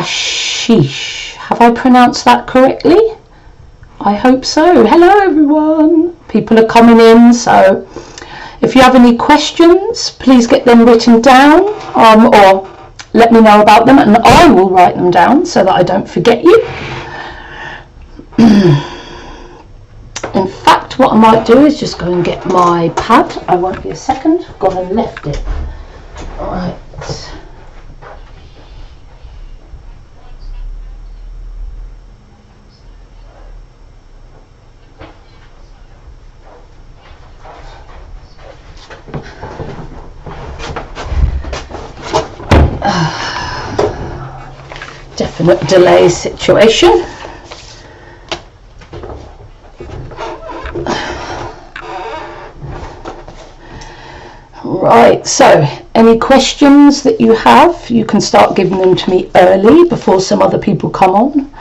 Ashish. Have I pronounced that correctly? I hope so. Hello everyone. People are coming in, so if you have any questions, please get them written down, or let me know about them and I will write them down so that I don't forget you. In fact, what I might do is just go and get my pad. I won't be a second. I've gone and left it. All right. Definite delay situation. Right, so any questions that you have, you can start giving them to me early before some other people come on.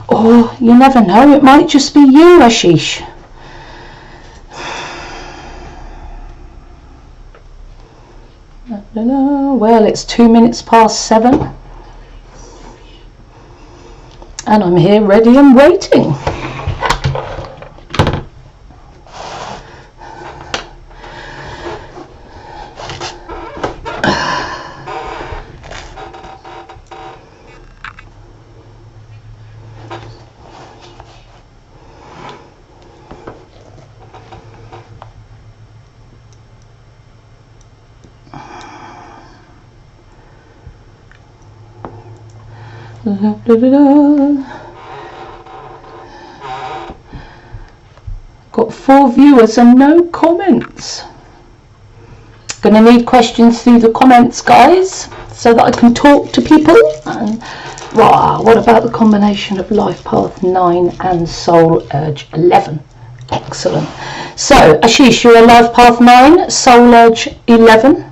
Or you never know, it might just be you, Ashish. Well, it's 7:02. And I'm here ready and waiting. Got 4 viewers and no comments. Gonna need questions through the comments, guys, so that I can talk to people. And wow, what about the combination of Life Path 9 and Soul Urge 11? Excellent. So Ashish, you're a Life Path 9, Soul Urge 11.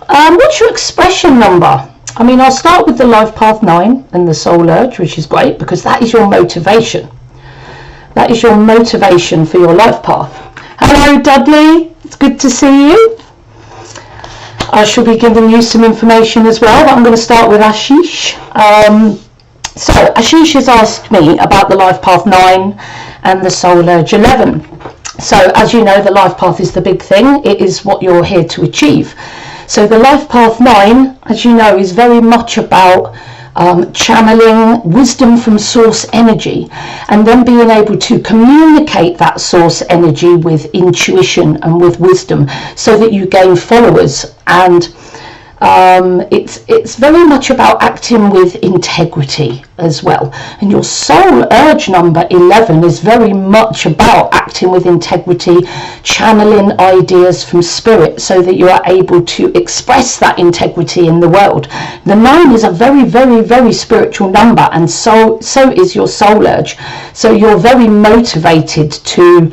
What's your expression number? I mean, I'll start with the Life Path 9 and the Soul Urge, which is great because that is your motivation. That is your motivation for your life path. Hello, Dudley. It's good to see you. I shall be giving you some information as well, but I'm going to start with Ashish. So Ashish has asked me about the Life Path 9 and the Soul Urge 11. So as you know, the life path is the big thing. It is what you're here to achieve. So the Life Path 9, as you know, is very much about channeling wisdom from source energy and then being able to communicate that source energy with intuition and with wisdom so that you gain followers. And it's very much about acting with integrity as well. And your Soul Urge number 11 is very much about acting with integrity, channeling ideas from spirit so that you are able to express that integrity in the world. The 9 is a very, very, very spiritual number, and so is your Soul Urge. So you're very motivated to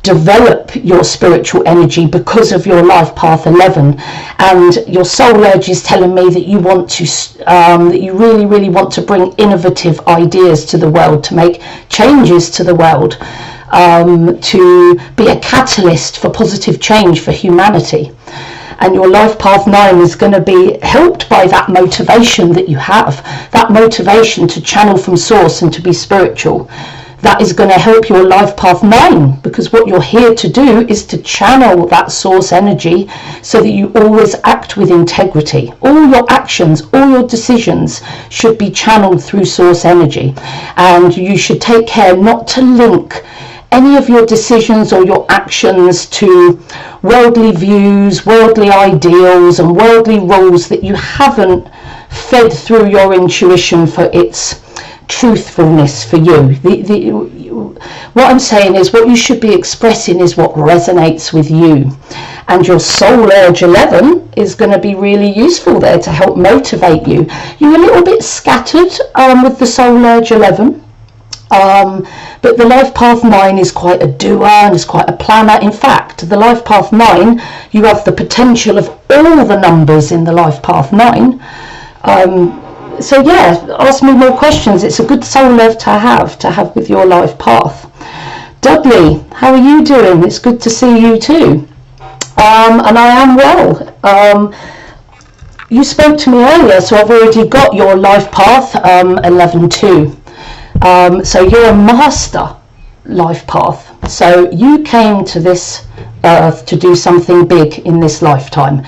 develop your spiritual energy because of your Life Path 11, and your Soul Urge is telling me that you want to that you really, really want to bring innovative ideas to the world, to make changes to the world, to be a catalyst for positive change for humanity. And your Life Path 9 is going to be helped by that motivation that you have, that motivation to channel from source and to be spiritual. That is going to help your Life Path 9, because what you're here to do is to channel that source energy so that you always act with integrity. All your actions, all your decisions should be channeled through source energy, and you should take care not to link any of your decisions or your actions to worldly views, worldly ideals and worldly rules that you haven't fed through your intuition for its truthfulness for you. What I'm saying is what you should be expressing is what resonates with you, and your Soul Urge 11 is going to be really useful there to help motivate you. You're a little bit scattered with the Soul Urge 11, but the Life Path 9 is quite a doer and is quite a planner. In fact, the Life Path 9, you have the potential of all the numbers in the Life Path 9. So yeah, ask me more questions. It's a good soul love to have with your life path. Dudley, how are you doing? It's good to see you too. And I am well. you spoke to me earlier, so I've already got your life path 11-2. So you're a master life path. So you came to this earth to do something big in this lifetime.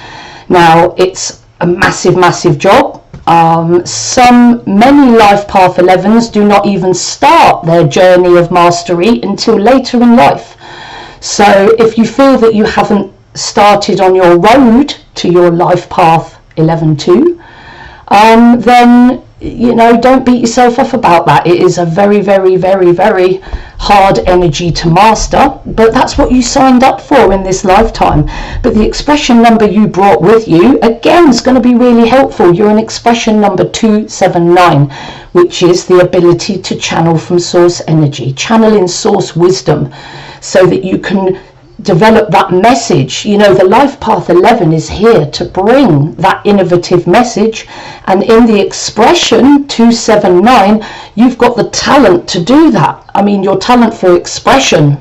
Now, it's a massive job. Many life path 11s do not even start their journey of mastery until later in life. So if you feel that you haven't started on your road to your life path 11-2, then, you know, don't beat yourself up about that. It is a very hard energy to master, but that's what you signed up for in this lifetime. But the expression number you brought with you, again, is going to be really helpful. You're an expression number 279, which is the ability to channel from source energy, channel in source wisdom, so that you can develop that message. You know, the life path 11 is here to bring that innovative message, and in the expression 279 you've got the talent to do that. I mean, your talent for expression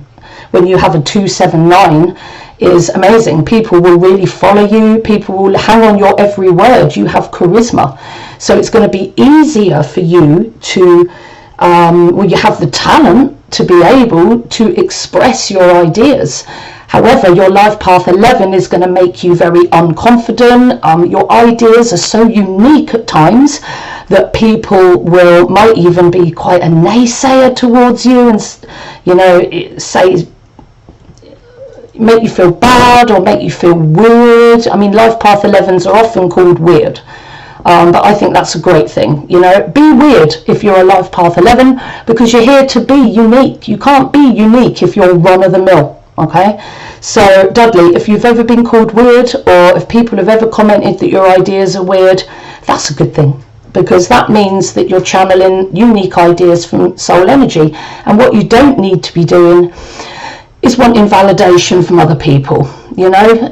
when you have a 279 is amazing. People will really follow you, people will hang on your every word. You have charisma, so it's going to be easier for you to you have the talent to be able to express your ideas. However, your life path 11 is going to make you very unconfident. Your ideas are so unique at times that people might even be quite a naysayer towards you, and, you know, make you feel bad or make you feel weird. I mean, life path 11s are often called weird. But I think that's a great thing. You know, be weird if you're a life path 11, because you're here to be unique. You can't be unique if you're run of the mill. Okay, so Dudley, if you've ever been called weird, or if people have ever commented that your ideas are weird, that's a good thing, because that means that you're channeling unique ideas from soul energy. And what you don't need to be doing is wanting validation from other people. You know,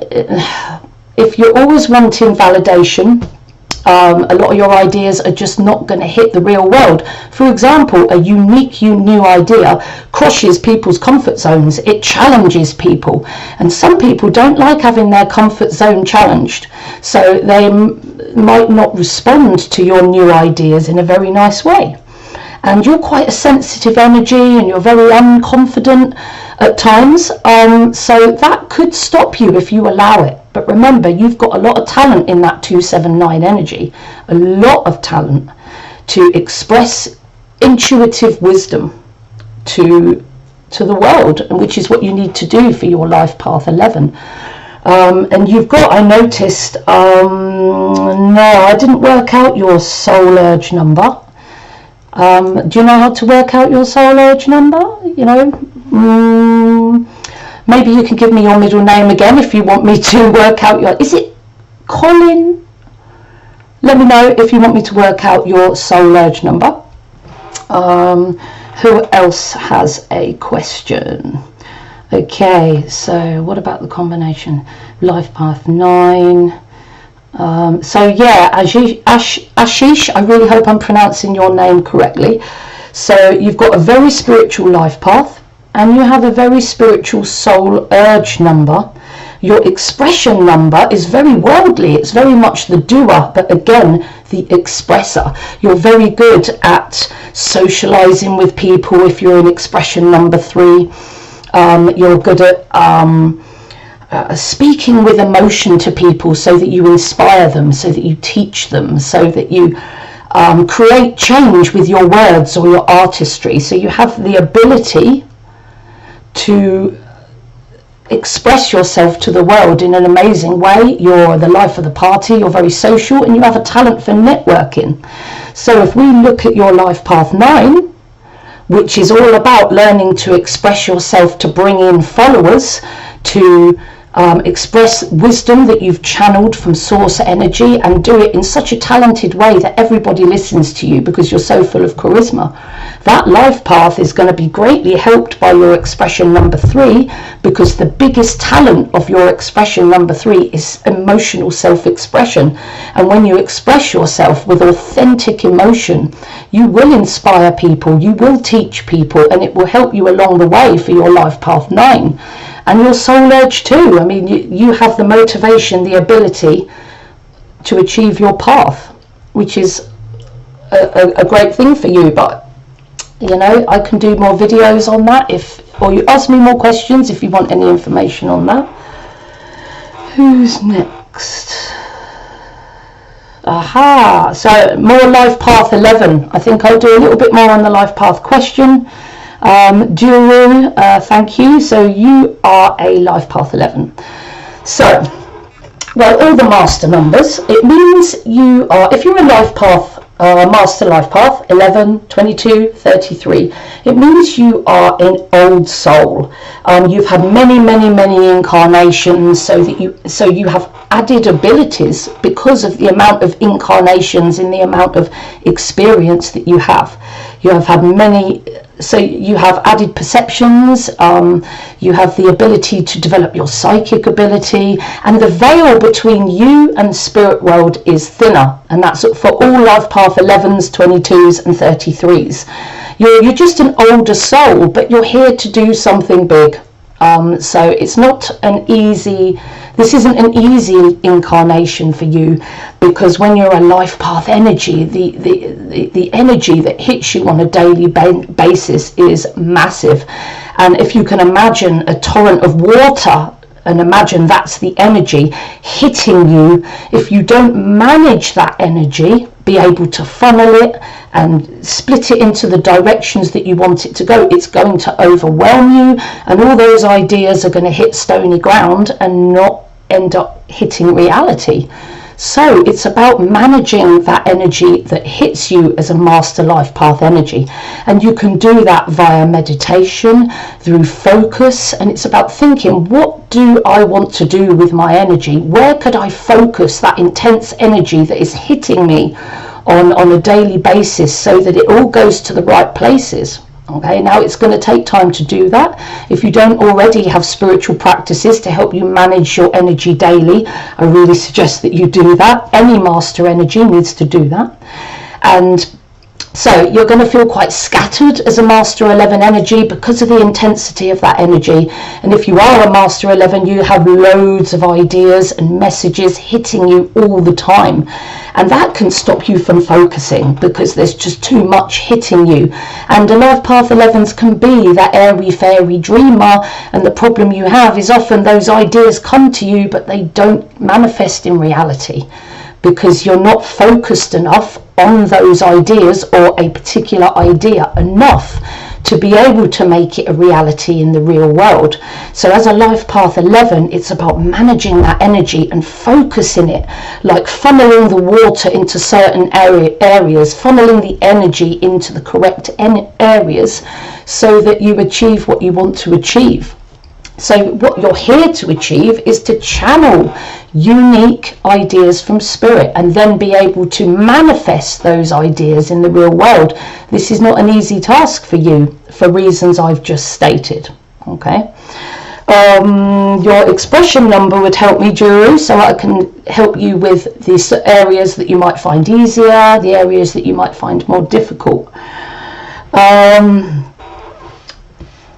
if you're always wanting validation, a lot of your ideas are just not going to hit the real world. For example, a unique new idea crushes people's comfort zones. It challenges people, and some people don't like having their comfort zone challenged, so they might not respond to your new ideas in a very nice way. And you're quite a sensitive energy, and you're very unconfident at times, so that could stop you if you allow it. But remember, you've got a lot of talent in that 279 energy, a lot of talent to express intuitive wisdom to the world, which is what you need to do for your life path 11. And you've got, I noticed, no, I didn't work out your soul urge number. Do you know how to work out your soul urge number? You know, maybe you can give me your middle name again if you want me to work out your... Is it Colin? Let me know if you want me to work out your soul urge number. Who else has a question? Okay, so what about the combination? Life path 9. So yeah, Ashish, I really hope I'm pronouncing your name correctly. So you've got a very spiritual life path, and you have a very spiritual soul urge number. Your expression number is very worldly. It's very much the doer, but again, the expresser. You're very good at socializing with people if you're in expression number 3. You're good at speaking with emotion to people, so that you inspire them, so that you teach them, so that you create change with your words or your artistry. So you have the ability to express yourself to the world in an amazing way. You're the life of the party, you're very social, and you have a talent for networking. So if we look at your life path 9, which is all about learning to express yourself, to bring in followers, to express wisdom that you've channeled from source energy, and do it in such a talented way that everybody listens to you because you're so full of charisma. That life path is going to be greatly helped by your expression number 3, because the biggest talent of your expression number 3 is emotional self-expression. And when you express yourself with authentic emotion, you will inspire people, you will teach people, and it will help you along the way for your life path 9. And your soul urge too. I mean, you have the motivation, the ability to achieve your path, which is a great thing for you. But you know, I can do more videos on that, or you ask me more questions if you want any information on that. Who's next? Aha, so more life path 11. I think I'll do a little bit more on the life path question. Juru, thank you. So you are a life path 11. So, well, all the master numbers, it means you are, if you're a life path, master life path 11, 22, 33, it means you are an old soul. You've had many incarnations, so you have added abilities because of the amount of incarnations and the amount of experience that you have. You have had many, so you have added perceptions, you have the ability to develop your psychic ability, and the veil between you and the spirit world is thinner, and that's for all life path 11s, 22s and 33s. You're just an older soul, but you're here to do something big. So it's not this isn't an easy incarnation for you, because when you're a life path energy, the energy that hits you on a daily basis is massive. And if you can imagine a torrent of water, and imagine that's the energy hitting you, if you don't manage that energy, be able to funnel it and split it into the directions that you want it to go, it's going to overwhelm you, and all those ideas are going to hit stony ground and not end up hitting reality. So it's about managing that energy that hits you as a master life path energy, and you can do that via meditation, through focus, and it's about thinking, what do I want to do with my energy? Where could I focus that intense energy that is hitting me on a daily basis, so that it all goes to the right places? Okay, now it's going to take time to do that. If you don't already have spiritual practices to help you manage your energy daily, I really suggest that you do that. Any master energy needs to do that. And so you're going to feel quite scattered as a master 11 energy because of the intensity of that energy. And if you are a master 11, you have loads of ideas and messages hitting you all the time. And that can stop you from focusing because there's just too much hitting you. And a life path 11s can be that airy fairy dreamer, and the problem you have is often those ideas come to you but they don't manifest in reality, because you're not focused enough on those ideas, or a particular idea enough to be able to make it a reality in the real world. So as a life path 11, it's about managing that energy and focusing it, like funneling the water into certain areas, funneling the energy into the correct areas, so that you achieve what you want to achieve. So what you're here to achieve is to channel unique ideas from spirit, and then be able to manifest those ideas in the real world. This is not an easy task for you, for reasons I've just stated. Okay. Your expression number would help me, Juru, so I can help you with these areas that you might find easier, the areas that you might find more difficult. Who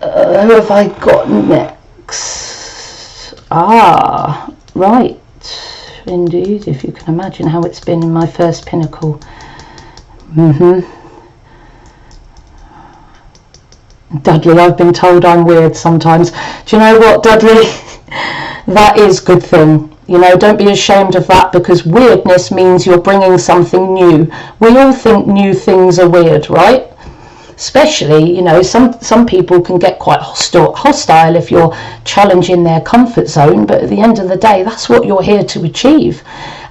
have I got next? Right, indeed, if you can imagine how it's been in my first pinnacle. Dudley, I've been told I'm weird sometimes. Do you know what, Dudley? That is a good thing. You know, don't be ashamed of that, because weirdness means you're bringing something new. We all think new things are weird, right? Especially, you know, some people can get quite hostile if you're challenging their comfort zone, but at the end of the day, that's what you're here to achieve.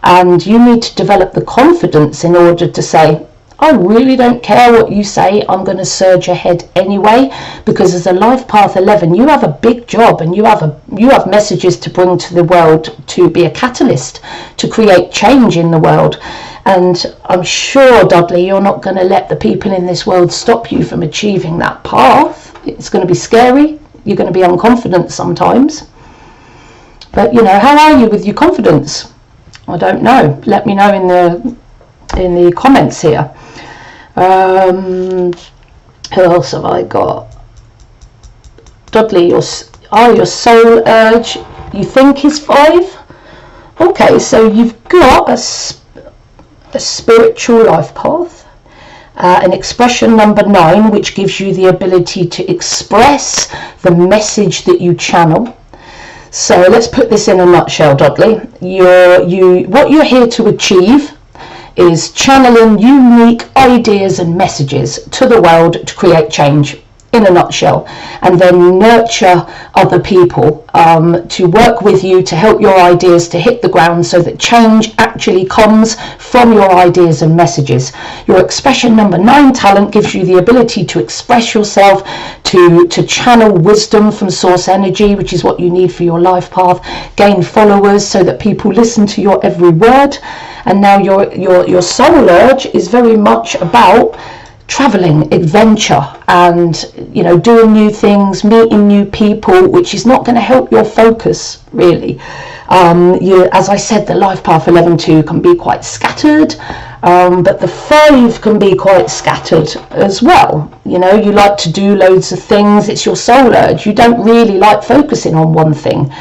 And you need to develop the confidence in order to say, I really don't care what you say, I'm going to surge ahead anyway, because as a life path 11, you have a big job, and you have messages to bring to the world, to be a catalyst, to create change in the world. And I'm sure, Dudley, you're not going to let the people in this world stop you from achieving that path. It's going to be scary. You're going to be unconfident sometimes. But, you know, how are you with your confidence? I don't know. Let me know in the comments here. Who else have I got? Dudley, your soul urge, you think is 5? Okay, so you've got a spiritual life path, an expression number 9, which gives you the ability to express the message that you channel. So let's put this in a nutshell, Dudley. What you're here to achieve is channeling unique ideas and messages to the world to create change, in a nutshell, and then nurture other people to work with you to help your ideas to hit the ground so that change actually comes from your ideas and messages. Your expression number 9 talent gives you the ability to express yourself, to channel wisdom from source energy, which is what you need for your life path, gain followers so that people listen to your every word. And now your soul urge is very much about traveling, adventure, and doing new things, meeting new people, which is not going to help your focus really. As I said, the life path 11-2 can be quite scattered, but the 5 can be quite scattered as well. You like to do loads of things. It's your soul urge. You don't really like focusing on one thing,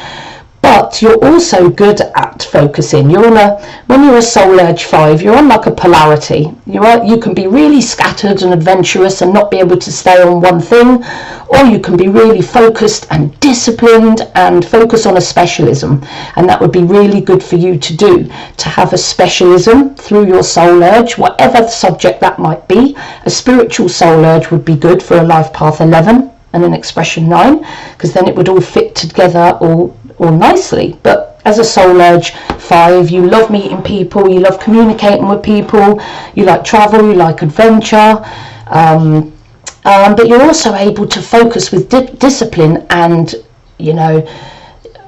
but you're also good at focusing. When you're a soul urge 5, you're on like a polarity. You can be really scattered and adventurous and not be able to stay on one thing, or you can be really focused and disciplined and focus on a specialism. And that would be really good for you to do, to have a specialism through your soul urge, whatever the subject that might be. A spiritual soul urge would be good for a life path 11 and an expression 9, because then it would all fit together all nicely. But as a soul urge 5, you love meeting people, you love communicating with people, you like travel, you like adventure, but you're also able to focus with discipline, and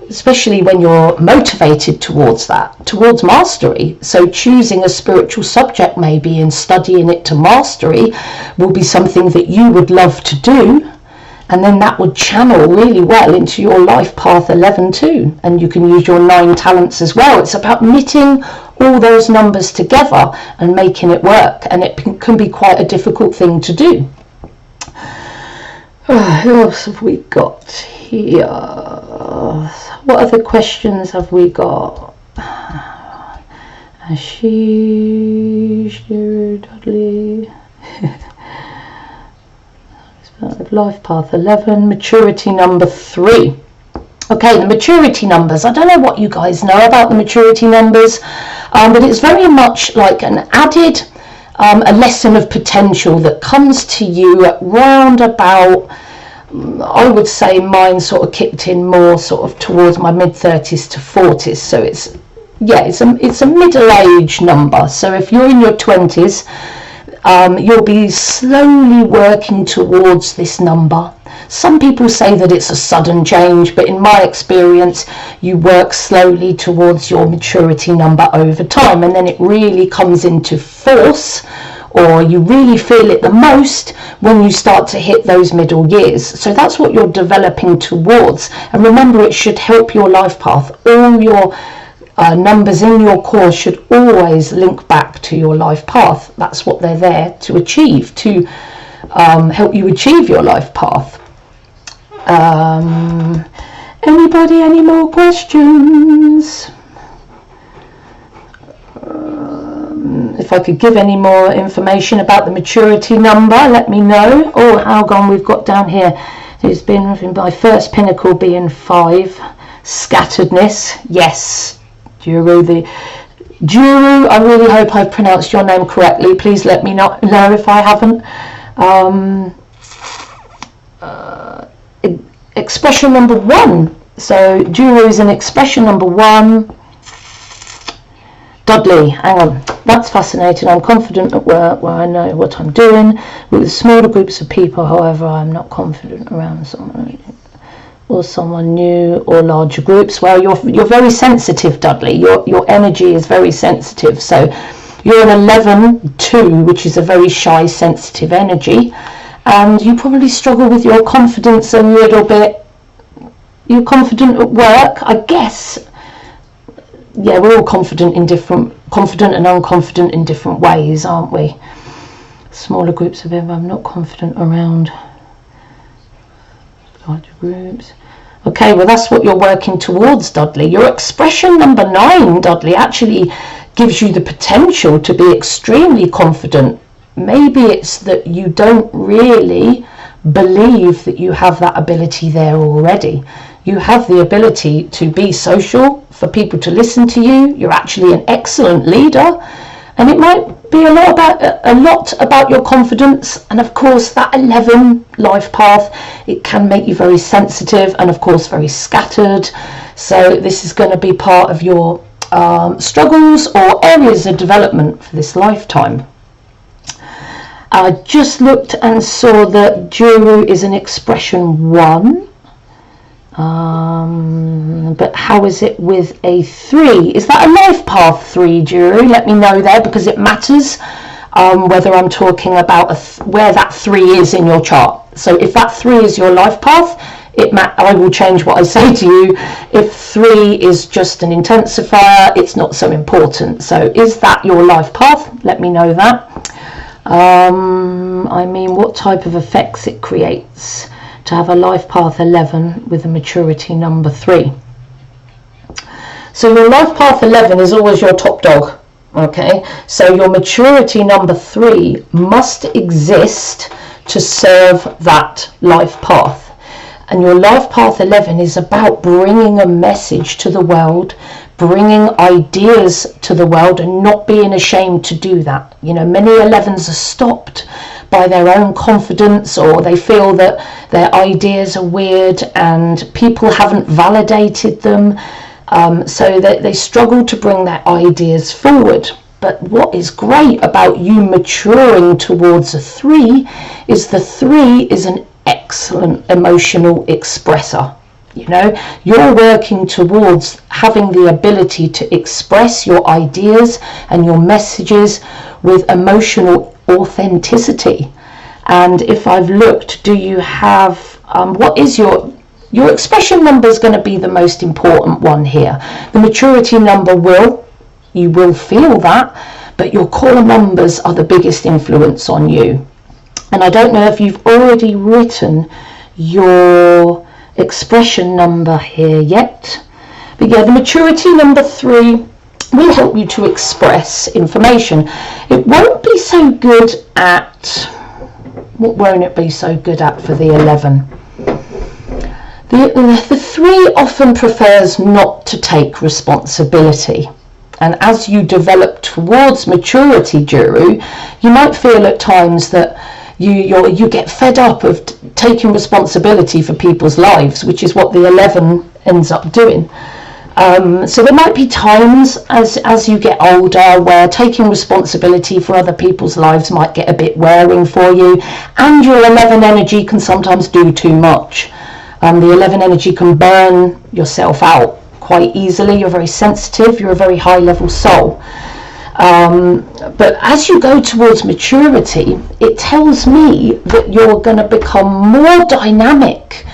especially when you're motivated towards mastery. So choosing a spiritual subject maybe and studying it to mastery will be something that you would love to do. And then that would channel really well into your life path 11-2. And you can use your 9 talents as well. It's about knitting all those numbers together and making it work. And it can be quite a difficult thing to do. Who else have we got here? What other questions have we got? Ashish, Dudley. Life path 11, maturity number 3. Okay, the maturity numbers. I don't know what you guys know about the maturity numbers, but it's very much like an added a lesson of potential that comes to you at round about, I would say mine sort of kicked in more sort of towards my mid-30s to 40s. So it's a middle-age number. So if you're in your 20s, you'll be slowly working towards this number. Some people say that it's a sudden change, but in my experience, you work slowly towards your maturity number over time, and then it really comes into force, or you really feel it the most when you start to hit those middle years. So that's what you're developing towards. And remember, it should help your life path. All your numbers in your course should always link back to your life path. That's what they're there to achieve, to help you achieve your life path. Anybody, any more questions? If I could give any more information about the maturity number, let me know. Oh, how gone we've got down here. It's been my first pinnacle being 5. Scatteredness, yes. Juru, I really hope I've pronounced your name correctly. Please let me know if I haven't. Expression number 1. So Juru is an expression number 1. Dudley, hang on. That's fascinating. I'm confident at work where I know what I'm doing. With smaller groups of people, however, I'm not confident around someone or someone new or larger groups. Well, you're very sensitive, Dudley. Your energy is very sensitive. So you're an 11-2, which is a very shy, sensitive energy, and you probably struggle with your confidence a little bit. You're confident at work, I guess. Yeah, we're all confident and unconfident in different ways, aren't we? Smaller groups of people, I'm not confident around larger groups. Okay, well, that's what you're working towards, Dudley. Your expression number 9, Dudley, actually gives you the potential to be extremely confident. Maybe it's that you don't really believe that you have that ability there already. You have the ability to be social, for people to listen to you. You're actually an excellent leader, and it might be a lot about your confidence. And of course, that 11 life path, it can make you very sensitive and of course very scattered. So this is going to be part of your struggles or areas of development for this lifetime. I just looked and saw that Juru is an expression 1. But how is it with a 3? Is that a life path 3, Juru? Let me know there, because it matters whether I'm talking about where that 3 is in your chart. So if that 3 is your life path, I will change what I say to you. If 3 is just an intensifier, it's not so important. So is that your life path? Let me know that. I mean, what type of effects it creates to have a life path 11 with a maturity number 3. So your life path 11 is always your top dog. Okay, so your maturity number 3 must exist to serve that life path. And your life path 11 is about bringing a message to the world, bringing ideas to the world, and not being ashamed to do that. You know, many 11s are stopped by their own confidence, or they feel that their ideas are weird and people haven't validated them. So they struggle to bring their ideas forward. But what is great about you maturing towards a 3 is the 3 is an excellent emotional expresser. You know, you're working towards having the ability to express your ideas and your messages with emotional authenticity. And if I've looked, do you have what is your expression number is going to be the most important one here. The maturity number you will feel that, but your core numbers are the biggest influence on you. And I don't know if you've already written your expression number here yet, but yeah, the maturity number 3 will help you to express information. It won't be so good at, what won't it be so good at for the 11? The 3 often prefers not to take responsibility. And as you develop towards maturity, Juru, you might feel at times that you get fed up of taking responsibility for people's lives, which is what the 11 ends up doing. So there might be times as you get older where taking responsibility for other people's lives might get a bit wearing for you, and your 11 energy can sometimes do too much. The 11 energy can burn yourself out quite easily. You're very sensitive, you're a very high level soul. But as you go towards maturity, it tells me that you're going to become more dynamic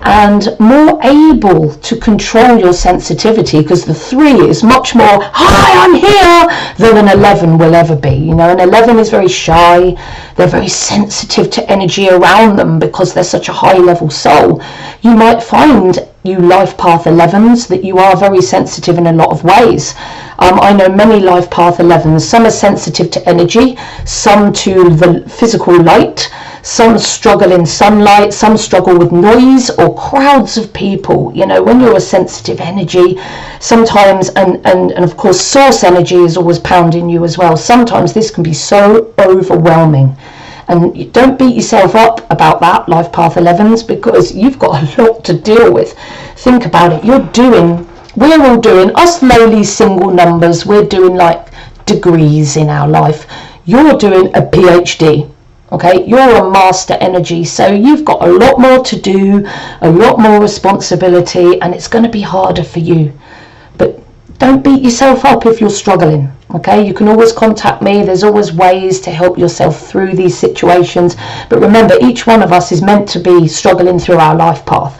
and more able to control your sensitivity, because the 3 is much more, hi, I'm here, than an 11 will ever be. You know, an 11 is very shy, they're very sensitive to energy around them because they're such a high level soul. You might find, you life path 11s, that you are very sensitive in a lot of ways. I know many life path 11s, some are sensitive to energy, some to the physical light, some struggle in sunlight, some struggle with noise or crowds of people. You know, when you're a sensitive energy, sometimes, and of course source energy is always pounding you as well, sometimes this can be so overwhelming. And you don't beat yourself up about that, life path 11s, because you've got a lot to deal with. Think about it, we're all doing, us lowly single numbers, we're doing like degrees in our life. You're doing a PhD. Okay, you're a master energy, so you've got a lot more to do, a lot more responsibility, and it's going to be harder for you. But don't beat yourself up if you're struggling. Okay, you can always contact me. There's always ways to help yourself through these situations. But remember, each one of us is meant to be struggling through our life path.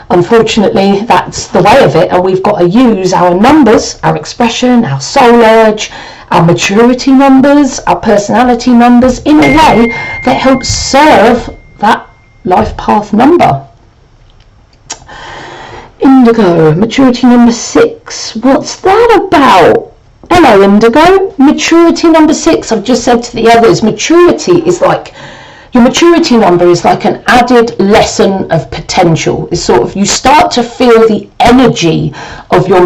Unfortunately, that's the way of it, and we've got to use our numbers, our expression, our soul urge, our maturity numbers, our personality numbers in a way that helps serve that life path number. Indigo, maturity number 6. What's that about? Hello, Indigo. Maturity number 6. I've just said to the others, maturity is like, your maturity number is like an added lesson of potential. It's sort of, you start to feel the energy of your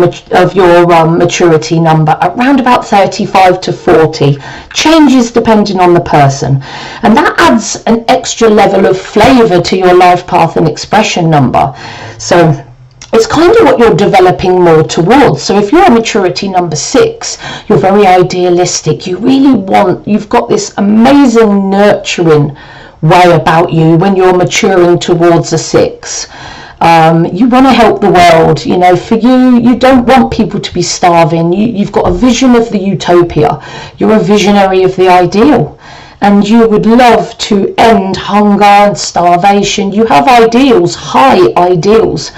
maturity number around about 35 to 40. Changes depending on the person. And that adds an extra level of flavour to your life path and expression number. So it's kind of what you're developing more towards. So if you're a maturity number 6, you're very idealistic. You really want, you've got this amazing nurturing way about you when you're maturing towards a 6. You want to help the world. You know, for you, you don't want people to be starving. You've got a vision of the utopia. You're a visionary of the ideal. And you would love to end hunger and starvation. You have ideals, high ideals.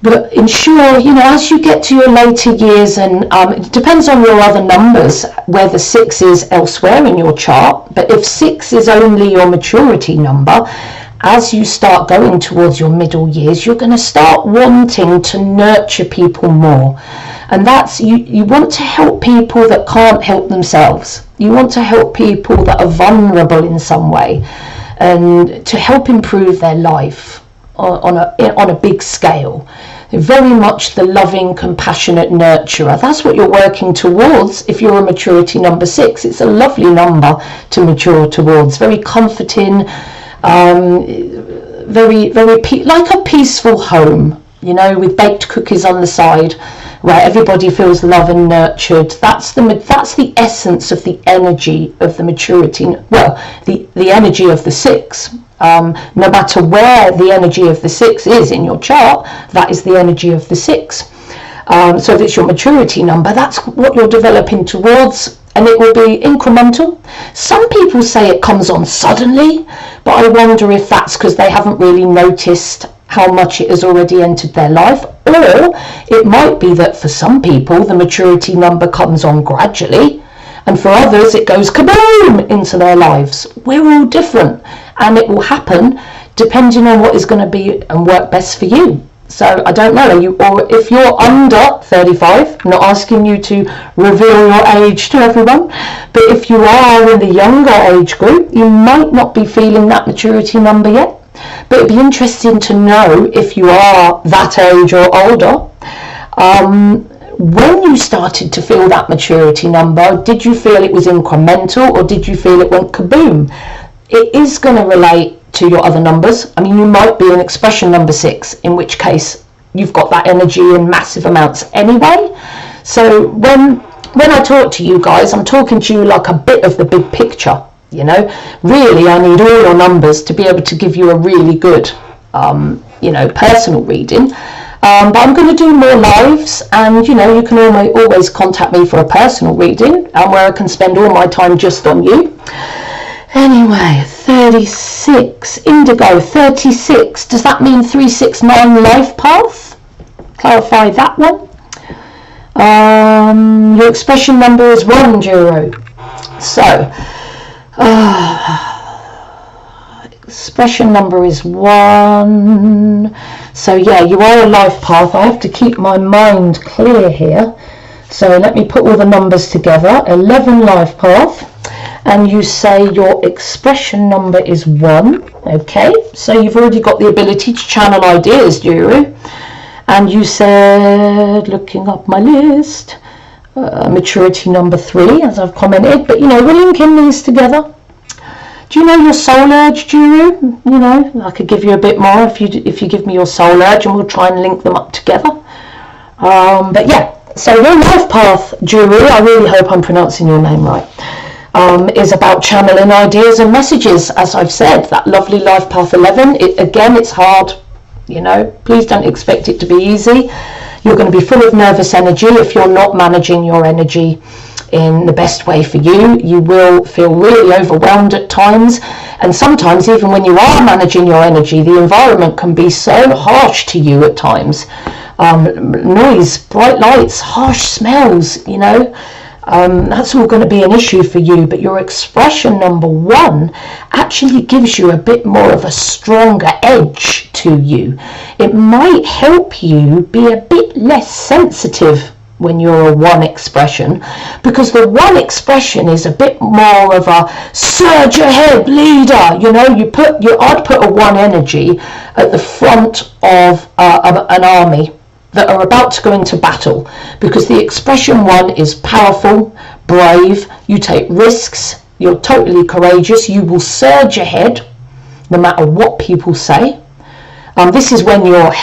But ensure, you know, as you get to your later years, and it depends on your other numbers, where the 6 is elsewhere in your chart. But if 6 is only your maturity number, as you start going towards your middle years, you're going to start wanting to nurture people more. And that's, you want to help people that can't help themselves. You want to help people that are vulnerable in some way, and to help improve their life on a big scale. Very much the loving, compassionate nurturer. That's what you're working towards if you're a maturity number 6. It's a lovely number to mature towards. Very comforting, very like a peaceful home, you know, with baked cookies on the side, where everybody feels loved and nurtured. That's the essence of the energy of the maturity. Well, the energy of the 6. No matter where the energy of the 6 is in your chart, that is the energy of the 6. So if it's your maturity number, that's what you're developing towards, and it will be incremental. Some people say it comes on suddenly, but I wonder if that's because they haven't really noticed how much it has already entered their life. Or it might be that for some people the maturity number comes on gradually, and for others it goes kaboom into their lives. We're all different, and it will happen depending on what is going to be and work best for you. So I don't know, or if you're under 35, I'm not asking you to reveal your age to everyone, but if you are in the younger age group, you might not be feeling that maturity number yet. But it'd be interesting to know if you are that age or older. When you started to feel that maturity number, did you feel it was incremental, or did you feel it went kaboom? It is going to relate to your other numbers. I mean, you might be an expression number 6, in which case you've got that energy in massive amounts anyway. So when I talk to you guys, I'm talking to you like a bit of the big picture. You know, really, I need all your numbers to be able to give you a really good, you know, personal reading. But I'm going to do more lives, and you know, you can always contact me for a personal reading, where I can spend all my time just on you. Anyway, 36, Indigo, 36. Does that mean 369 life path? Clarify that one. Your expression number is 1, Juro. So, expression number is 1. So yeah, you are a life path. I have to keep my mind clear here. So let me put all the numbers together. 11 life path. And you say your expression number is 1. Okay, so you've already got the ability to channel ideas, Juru. And you said, looking up my list, maturity number 3, as I've commented. But you know, we're linking these together. Do you know your soul urge, Juru? You know, I could give you a bit more if you give me your soul urge, and we'll try and link them up together. But yeah, so your life path, Juru, I really hope I'm pronouncing your name right, is about channeling ideas and messages. As I've said, that lovely life path 11. It's hard. You know, please don't expect it to be easy. You're going to be full of nervous energy if you're not managing your energy in the best way for you. You will feel really overwhelmed at times, and sometimes even when you are managing your energy, the environment can be so harsh to you at times. Noise, bright lights, harsh smells, you know, That's all going to be an issue for you. But your expression number 1 actually gives you a bit more of a stronger edge to you. It might help you be a bit less sensitive when you're a 1 expression, because the 1 expression is a bit more of a surge ahead leader. You know, I'd put a 1 energy at the front of an army that are about to go into battle, because the expression 1 is powerful, brave, you take risks, you're totally courageous, you will surge ahead no matter what people say. This is when you're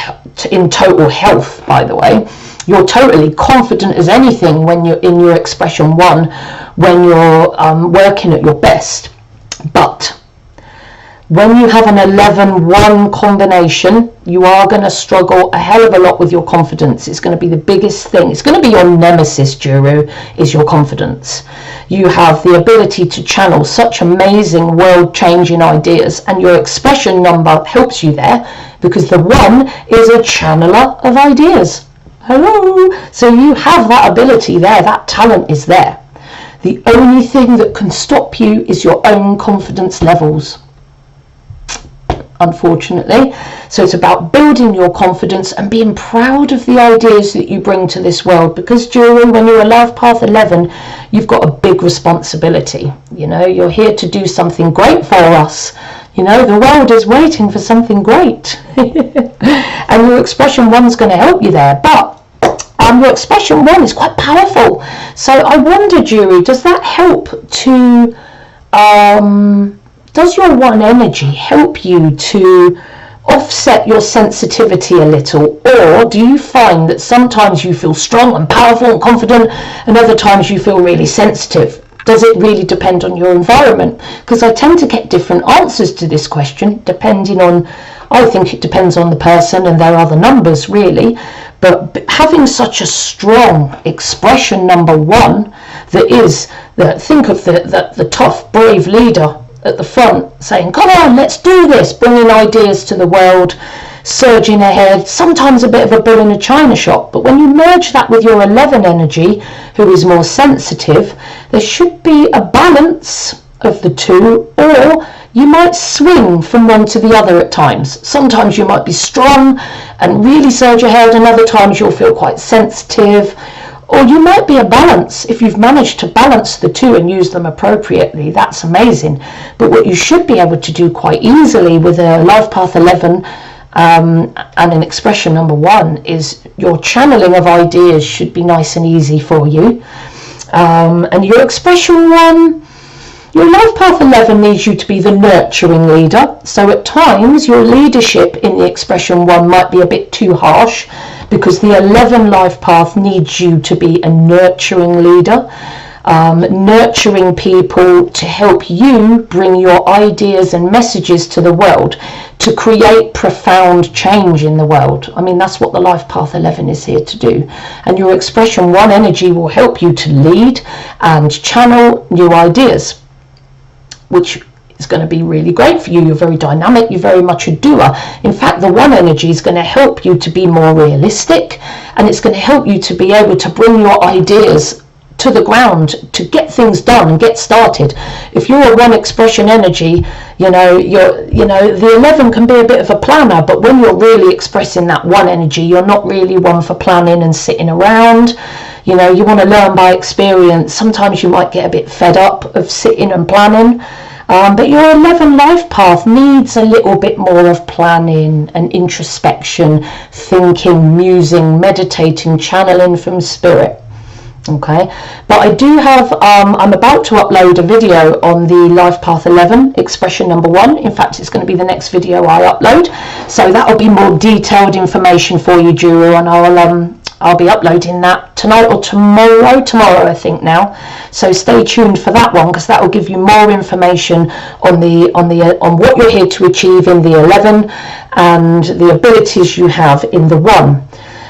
in total health, by the way. You're totally confident as anything when you're in your expression 1, when you're working at your best. But when you have an 11-1 combination, you are going to struggle a hell of a lot with your confidence. It's going to be the biggest thing. It's going to be your nemesis, Guru, is your confidence. You have the ability to channel such amazing world-changing ideas, and your expression number helps you there, because the 1 is a channeler of ideas. Hello. So you have that ability there, that talent is there. The only thing that can stop you is your own confidence levels, unfortunately. So it's about building your confidence and being proud of the ideas that you bring to this world, because Guru, when you're a life path 11, you've got a big responsibility. You know, you're here to do something great for us. You know, the world is waiting for something great. And your expression 1's going to help you there. But your expression 1 is quite powerful. So I wonder, Guru, does that help to... does your 1 energy help you to offset your sensitivity a little? Or do you find that sometimes you feel strong and powerful and confident, and other times you feel really sensitive? Does it really depend on your environment? Because I tend to get different answers to this question depending on, I think it depends on the person and their other numbers, really. But having such a strong expression number 1, think of the tough, brave leader at the front saying, come on, let's do this, bringing ideas to the world, surging ahead, sometimes a bit of a bull in a china shop. But when you merge that with your 11 energy, who is more sensitive, there should be a balance of the 2, or you might swing from one to the other at times. Sometimes you might be strong and really surge ahead, and other times you'll feel quite sensitive. Or you might be a balance. If you've managed to balance the 2 and use them appropriately, that's amazing. But what you should be able to do quite easily with a life path 11 and an expression number 1 is your channeling of ideas should be nice and easy for you. And your expression 1, your life path 11 needs you to be the nurturing leader. So at times your leadership in the expression 1 might be a bit too harsh, because the 11 life path needs you to be a nurturing leader, nurturing people to help you bring your ideas and messages to the world, to create profound change in the world. I mean, that's what the life path 11 is here to do. And your expression 1 energy will help you to lead and channel new ideas, which is going to be really great for you. You're very dynamic, you're very much a doer. In fact, the 1 energy is going to help you to be more realistic, and it's going to help you to be able to bring your ideas to the ground, to get things done and get started. If you're a 1 expression energy, the 11 can be a bit of a planner, but when you're really expressing that 1 energy, you're not really one for planning and sitting around. You know, you want to learn by experience. Sometimes you might get a bit fed up of sitting and planning. But your 11 life path needs a little bit more of planning and introspection, thinking, musing, meditating, channeling from spirit. Okay, but I do have, I'm about to upload a video on the life path 11 expression number 1. In fact, it's going to be the next video I upload, so that'll be more detailed information for you, Guru, and I'll be uploading that tonight or tomorrow I think now. So stay tuned for that one, because that will give you more information on what you're here to achieve in the 11 and the abilities you have in the 1.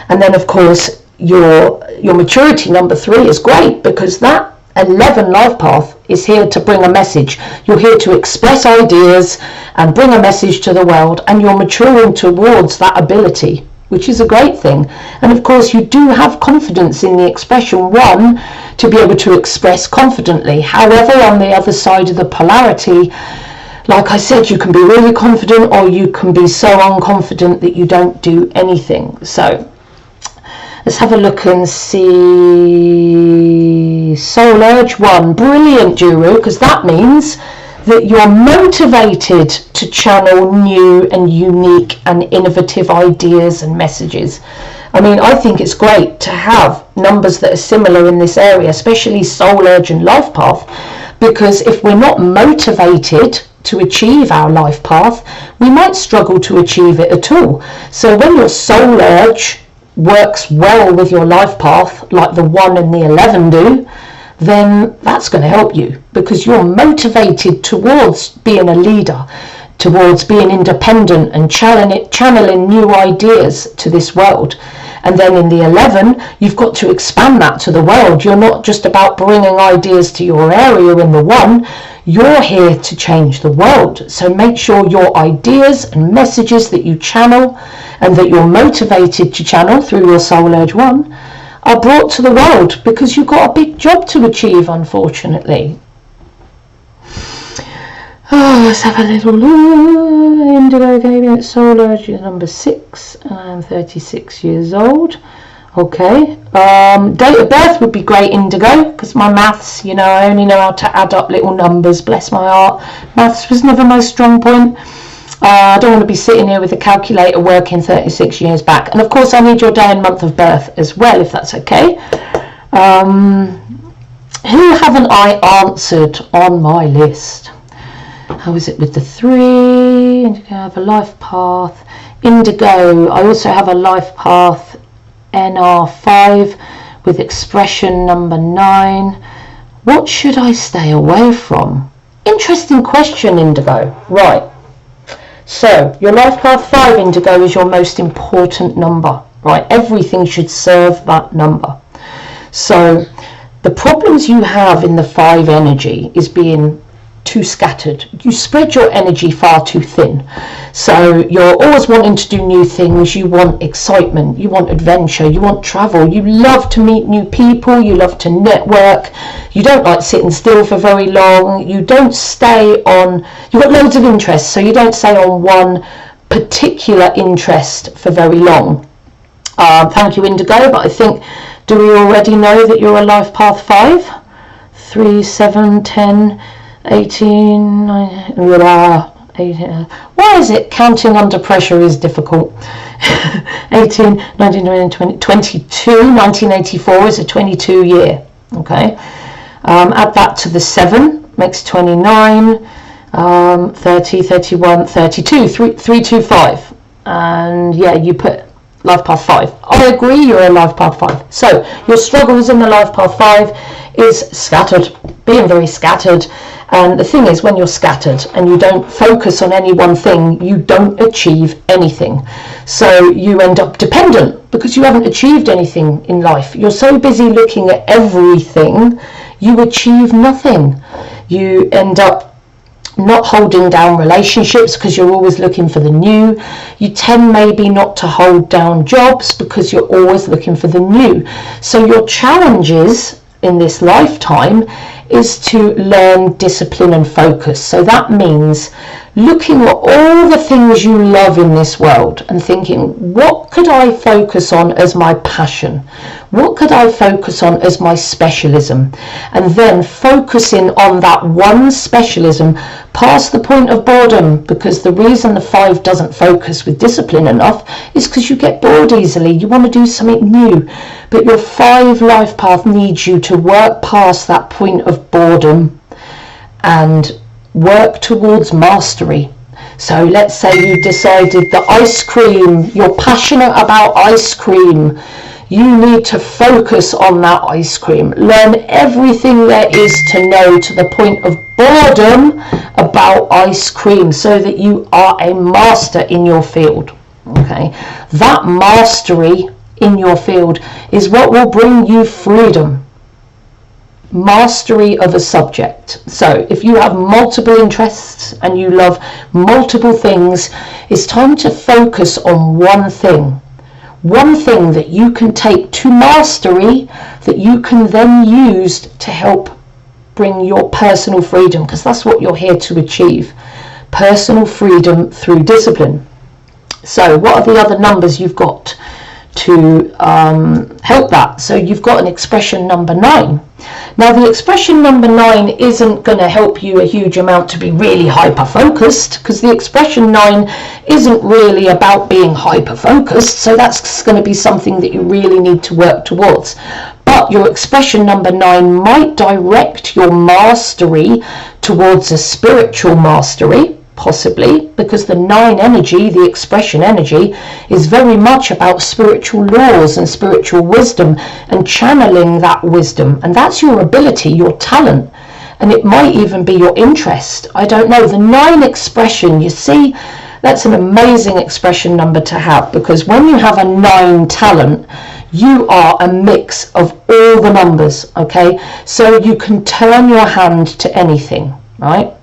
And then of course your maturity number 3 is great, because that 11 life path is here to bring a message. You're here to express ideas and bring a message to the world, and you're maturing towards that ability, which is a great thing. And of course you do have confidence in the expression 1 to be able to express confidently. However, on the other side of the polarity, like I said, you can be really confident or you can be so unconfident that you don't do anything. So let's have a look and see. Soul Urge 1, brilliant, Guru, because that means that you're motivated to channel new and unique and innovative ideas and messages. I mean, I think it's great to have numbers that are similar in this area, especially Soul Urge and Life Path, because if we're not motivated to achieve our life path, we might struggle to achieve it at all. So when your Soul Urge works well with your life path, like the 1 and the 11 do, then that's going to help you, because you're motivated towards being a leader, towards being independent and channeling new ideas to this world. And then in the 11, you've got to expand that to the world. You're not just about bringing ideas to your area in the 1, you're here to change the world. So make sure your ideas and messages that you channel and that you're motivated to channel through your Soul Urge 1 are brought to the world, because you've got a big job to achieve, unfortunately. Oh, let's have a little look. Indigo gave me Soul Urge number 6, and I'm 36 years old. Okay. Date of birth would be great, Indigo, because my maths, you know, I only know how to add up little numbers, bless my heart. Maths was never my strong point. I don't want to be sitting here with a calculator working 36 years back. And of course I need your day and month of birth as well, if that's okay. Who haven't I answered on my list? How is it with the 3? Indigo, I have a life path. Indigo, I also have a life path NR5 with expression number 9. What should I stay away from? Interesting question, Indigo. Right. So your life path 5, Indigo, is your most important number, right? Everything should serve that number. So the problems you have in the 5 energy is being too scattered. You spread your energy far too thin. So you're always wanting to do new things. You want excitement, you want adventure, you want travel, you love to meet new people, you love to network, you don't like sitting still for very long, you don't stay on, you've got loads of interests, so you don't stay on one particular interest for very long. Thank you, Indigo, but I think, do we already know that you're a life path 5? 3, 7, 10, 18, 9, 18, why is it counting under pressure is difficult? 18, 19, 20, 22, 1984 is a 22 year, okay? Add that to the 7, makes 29, 30, 31, 32, 325, and yeah, you put life path 5. I agree, you're a life path 5. So your struggles in the life path 5 is scattered, being very scattered. And the thing is, when you're scattered and you don't focus on any one thing, you don't achieve anything. So you end up dependent because you haven't achieved anything in life. You're so busy looking at everything, you achieve nothing. You end up not holding down relationships because you're always looking for the new. You tend maybe not to hold down jobs because you're always looking for the new. So your challenges in this lifetime is to learn discipline and focus. So that means looking at all the things you love in this world and thinking, what could I focus on as my passion? What could I focus on as my specialism? And then focusing on that one specialism past the point of boredom, because the reason the 5 doesn't focus with discipline enough is because you get bored easily. You want to do something new, but your 5 life path needs you to work past that point of boredom and work towards mastery. So let's say you decided that ice cream, you're passionate about ice cream. You need to focus on that ice cream. Learn everything there is to know to the point of boredom about ice cream so that you are a master in your field. Okay, that mastery in your field is what will bring you freedom. Mastery of a subject. So if you have multiple interests and you love multiple things, it's time to focus on one thing. one thing that you can take to mastery that you can then use to help bring your personal freedom, because that's what you're here to achieve, personal freedom through discipline. So what are the other numbers you've got to help that? So you've got an expression number 9. Now the expression number 9 isn't going to help you a huge amount to be really hyper focused, because the expression 9 isn't really about being hyper focused, so that's going to be something that you really need to work towards. But your expression number 9 might direct your mastery towards a spiritual mastery, possibly, because the 9 energy, the expression energy, is very much about spiritual laws and spiritual wisdom and channeling that wisdom, and that's your ability, your talent, and it might even be your interest. I don't know. The 9 expression, you see, that's an amazing expression number to have, because when you have a 9 talent, you are a mix of all the numbers, okay? So you can turn your hand to anything, right?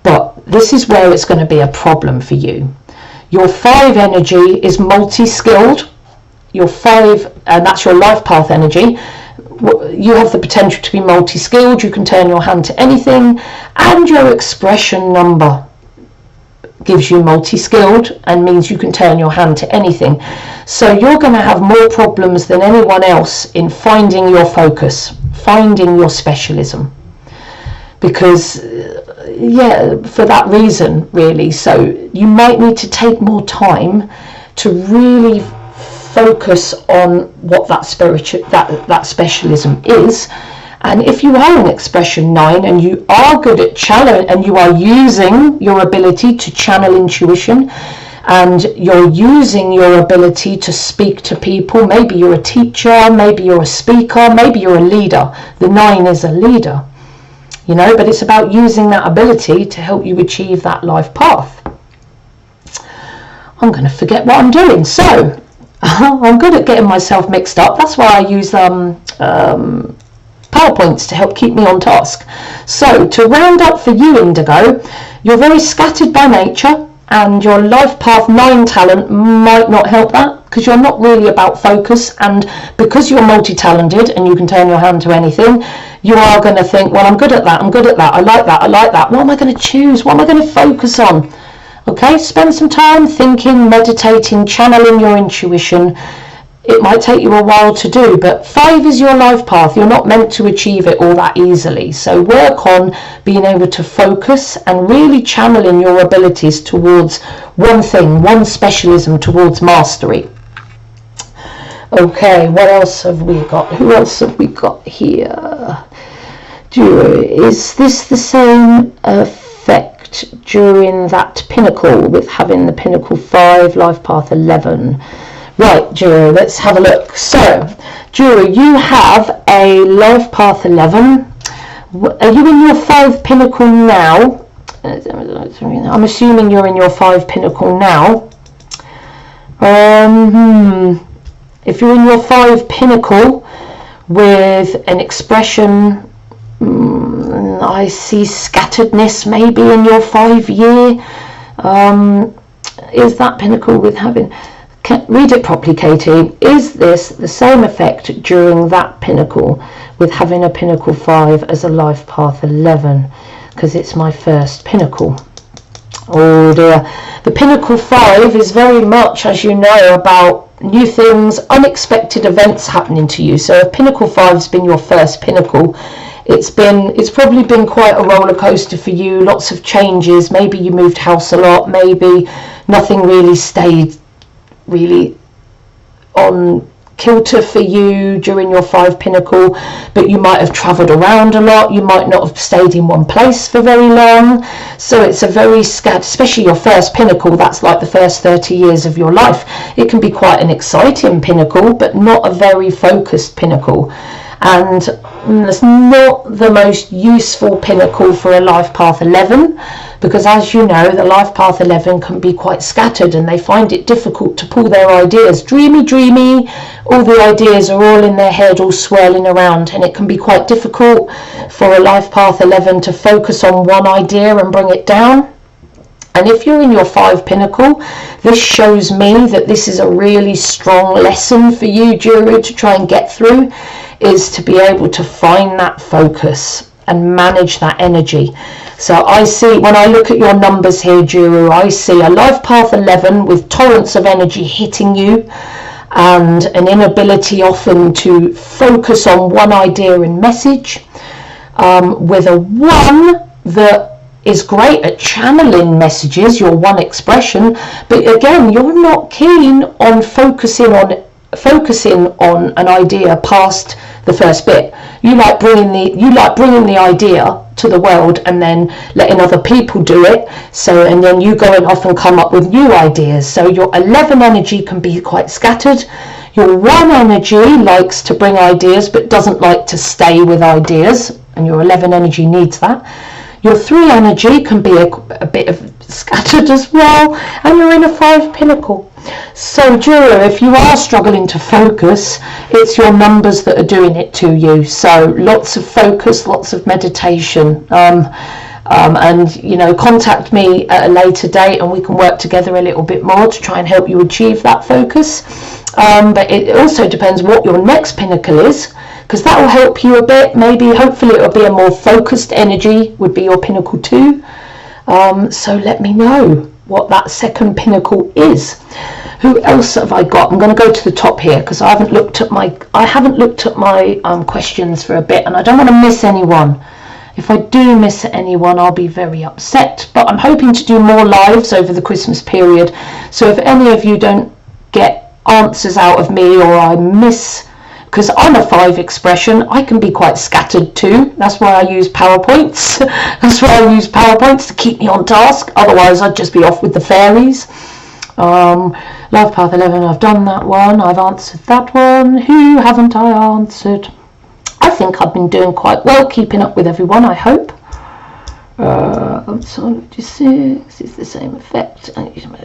But this is where it's going to be a problem for you. Your 5 energy is multi-skilled. Your 5, and that's your life path energy. You have the potential to be multi-skilled. You can turn your hand to anything. And your expression number gives you multi-skilled and means you can turn your hand to anything. So you're going to have more problems than anyone else in finding your focus, finding your specialism. Because for that reason, really. So you might need to take more time to really focus on what that specialism is. And if you are an expression 9 and you are good at channel, and you are using your ability to channel intuition, and you're using your ability to speak to people, maybe you're a teacher, maybe you're a speaker, maybe you're a leader. The 9 is a leader. You know, but it's about using that ability to help you achieve that life path. I'm going to forget what I'm doing. So I'm good at getting myself mixed up. That's why I use PowerPoints to help keep me on task. So to round up for you, Indigo, you're very scattered by nature, and your life path 9 talent might not help that, because you're not really about focus, and because you're multi-talented and you can turn your hand to anything, you are going to think, well, I'm good at that, I like that, what am I going to choose, what am I going to focus on? Okay, spend some time thinking, meditating, channeling your intuition. It might take you a while to do, but 5 is your life path. You're not meant to achieve it all that easily. So work on being able to focus and really channeling your abilities towards one thing, one specialism, towards mastery. Okay, what else have we got? Who else have we got here? Is this the same effect during that pinnacle with having the pinnacle 5, life path 11? Right, Jura, let's have a look. So, Jura, you have a life path 11. Are you in your 5 pinnacle now? I'm assuming you're in your 5 pinnacle now. If you're in your 5 pinnacle with an expression, I see scatteredness maybe in your 5 year. Is that pinnacle with having... Read it properly, Katie. Is this the same effect during that pinnacle with having a pinnacle 5 as a life path 11? Because it's my first pinnacle. Oh dear. The pinnacle 5 is very much, as you know, about new things, unexpected events happening to you. So if pinnacle 5 has been your first pinnacle, it's probably been quite a roller coaster for you. Lots of changes. Maybe you moved house a lot. Maybe nothing really stayed really on kilter for you during your 5 pinnacle, but you might have travelled around a lot. You might not have stayed in one place for very long. So it's a very scattered, especially your first pinnacle. That's like the first 30 years of your life. It can be quite an exciting pinnacle, but not a very focused pinnacle. And it's not the most useful pinnacle for a life path 11, because as you know, the life path 11 can be quite scattered and they find it difficult to pull their ideas. Dreamy, all the ideas are all in their head, all swirling around, and it can be quite difficult for a life path 11 to focus on one idea and bring it down. And if you're in your 5 pinnacle, this shows me that this is a really strong lesson for you, Juru, to try and get through, is to be able to find that focus and manage that energy. So I see, when I look at your numbers here, Juru, I see a life path 11 with torrents of energy hitting you, and an inability often to focus on one idea and message, with a 1 that is great at channeling messages, your 1 expression, but again, you're not keen on focusing on an idea past the first bit. You like bringing the idea to the world and then letting other people do it. So, and then you go and often come up with new ideas. So your 11 energy can be quite scattered. Your 1 energy likes to bring ideas but doesn't like to stay with ideas, and your 11 energy needs that. Your 3 energy can be a bit of scattered as well, and you're in a 5 pinnacle. So Juru, if you are struggling to focus, it's your numbers that are doing it to you. So lots of focus, lots of meditation, and you know, contact me at a later date and we can work together a little bit more to try and help you achieve that focus. But it also depends what your next pinnacle is, because that will help you a bit. Maybe, hopefully, it will be a more focused energy, would be your pinnacle 2. So let me know what that second pinnacle is. Who else have I got? I'm going to go to the top here because I haven't looked at my questions for a bit, and I don't want to miss anyone. If I do miss anyone, I'll be very upset. But I'm hoping to do more lives over the Christmas period. So if any of you don't get answers out of me, or I miss, because I'm a 5 expression, I can be quite scattered too. That's why I use PowerPoints. That's why I use PowerPoints to keep me on task. Otherwise, I'd just be off with the fairies. Life Path 11, I've done that one. I've answered that one. Who haven't I answered? I think I've been doing quite well, keeping up with everyone, I hope. Soul 6 is the same effect.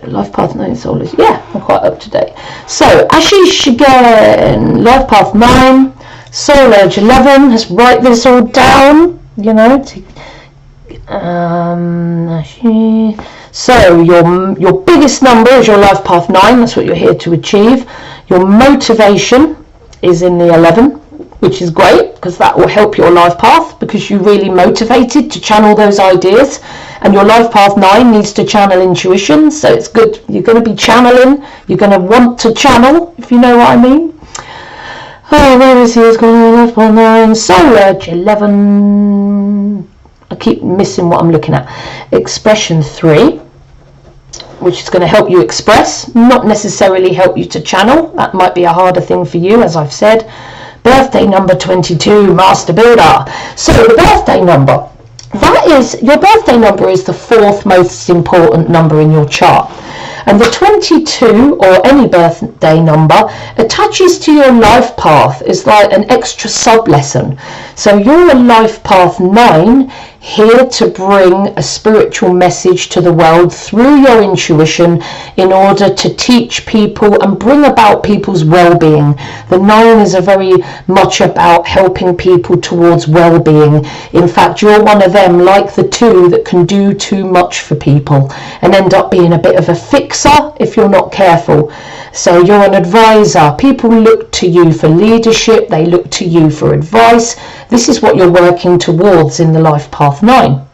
Life Path 9, Soul is, yeah, I'm quite up to date. So, Ashish again, Life Path 9, Soul Edge 11. Let's write this all down, you know. So, your biggest number is your Life Path 9, that's what you're here to achieve. Your motivation is in the 11. Which is great, because that will help your life path, because you're really motivated to channel those ideas, and your life path 9 needs to channel intuition, so it's good. You're going to be channeling, you're going to want to channel, if you know what I mean. Oh, where is he? He's got a life path 9, Soul Edge 11. I keep missing what I'm looking at. Expression 3, which is going to help you express, not necessarily help you to channel. That might be a harder thing for you, as I've said. Birthday number 22, Master Builder. So the birthday number, your birthday number is the 4th most important number in your chart. And the 22, or any birthday number, attaches to your life path. It's like an extra sub-lesson. So you're a life path 9, here to bring a spiritual message to the world through your intuition in order to teach people and bring about people's well-being. The 9 is very much about helping people towards well-being. In fact, you're one of them, like the 2, that can do too much for people and end up being a bit of a fixer if you're not careful. So you're an advisor. People look to you for leadership. They look to you for advice. This is what you're working towards in the Life Path 9.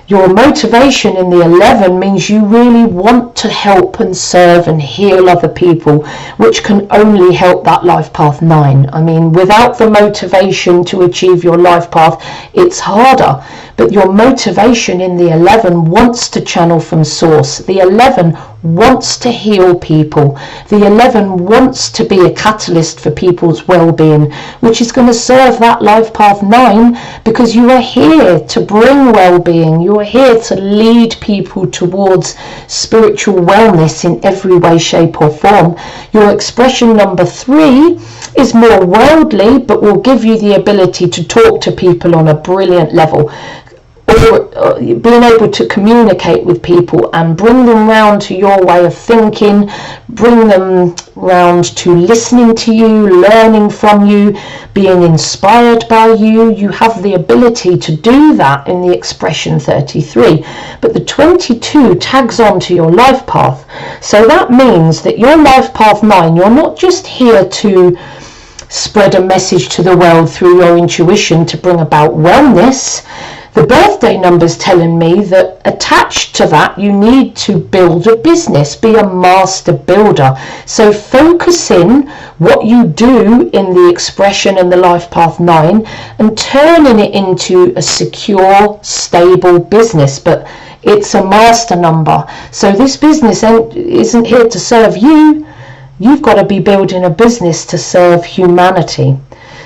Your motivation in the 11 means you really want to help and serve and heal other people, which can only help that Life Path 9. I mean, without the motivation to achieve your life path, it's harder. But your motivation in the 11 wants to channel from source. The 11 wants to heal people. The 11 wants to be a catalyst for people's well-being, which is going to serve that Life Path 9, because you are here to bring well-being. You are here to lead people towards spiritual wellness in every way, shape or form. Your expression number 3 is more worldly, but will give you the ability to talk to people on a brilliant level. being able to communicate with people and bring them round to your way of thinking, bring them round to listening to you, learning from you, being inspired by you. You have the ability to do that in the expression 33. But the 22 tags on to your life path. So that means that your life path 9, you're not just here to spread a message to the world through your intuition to bring about wellness. The birthday number's telling me that attached to that you need to build a business, be a master builder. So focus in what you do in the expression and the life path 9 and turning it into a secure, stable business. But it's a master number. So this business isn't here to serve you. You've got to be building a business to serve humanity.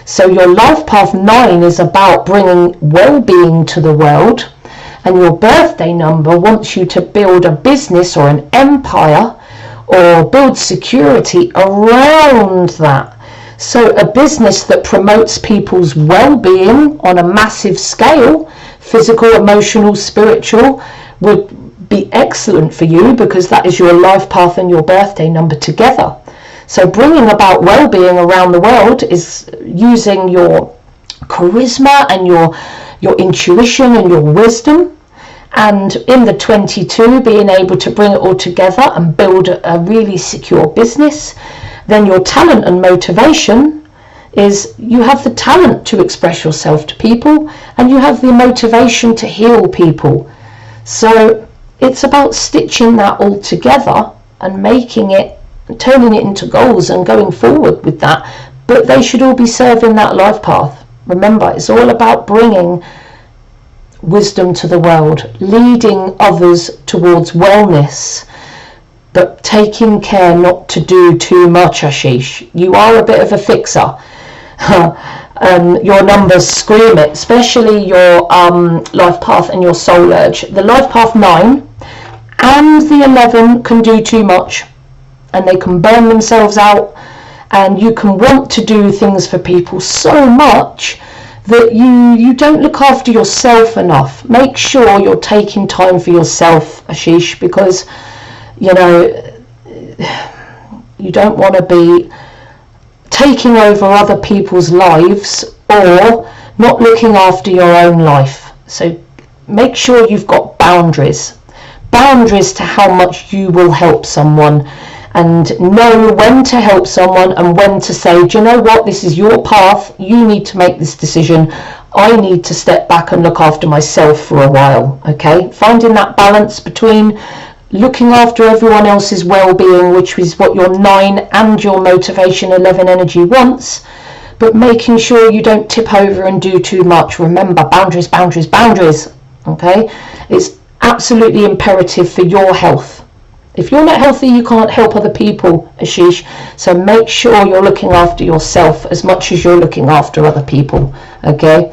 So your life path 9 is about bringing well-being to the world, and your birthday number wants you to build a business or an empire or build security around that. So a business that promotes people's well-being on a massive scale, physical, emotional, spiritual, would be excellent for you, because that is your life path and your birthday number together. So bringing about well-being around the world is using your charisma and your intuition and your wisdom, and in the 22 being able to bring it all together and build a really secure business. Then your talent and motivation is you have the talent to express yourself to people, and you have the motivation to heal people. So it's about stitching that all together and making it, turning it into goals and going forward with that. But they should all be serving that life path. Remember, it's all about bringing wisdom to the world, leading others towards wellness, but taking care not to do too much, Ashish. You are a bit of a fixer. Your numbers scream it, especially your life path and your soul urge. The life path 9 and the 11 can do too much, and they can burn themselves out, and you can want to do things for people so much that you don't look after yourself enough. Make sure you're taking time for yourself, Ashish, because you don't want to be taking over other people's lives or not looking after your own life. So make sure you've got boundaries to how much you will help someone, and know when to help someone and when to say, do you know what, this is your path, you need to make this decision, I need to step back and look after myself for a while. Okay, finding that balance between looking after everyone else's well-being, which is what your 9 and your motivation 11 energy wants, but making sure you don't tip over and do too much. Remember, boundaries. Okay, it's absolutely imperative for your health. If you're not healthy, you can't help other people, Ashish. So make sure you're looking after yourself as much as you're looking after other people. Okay.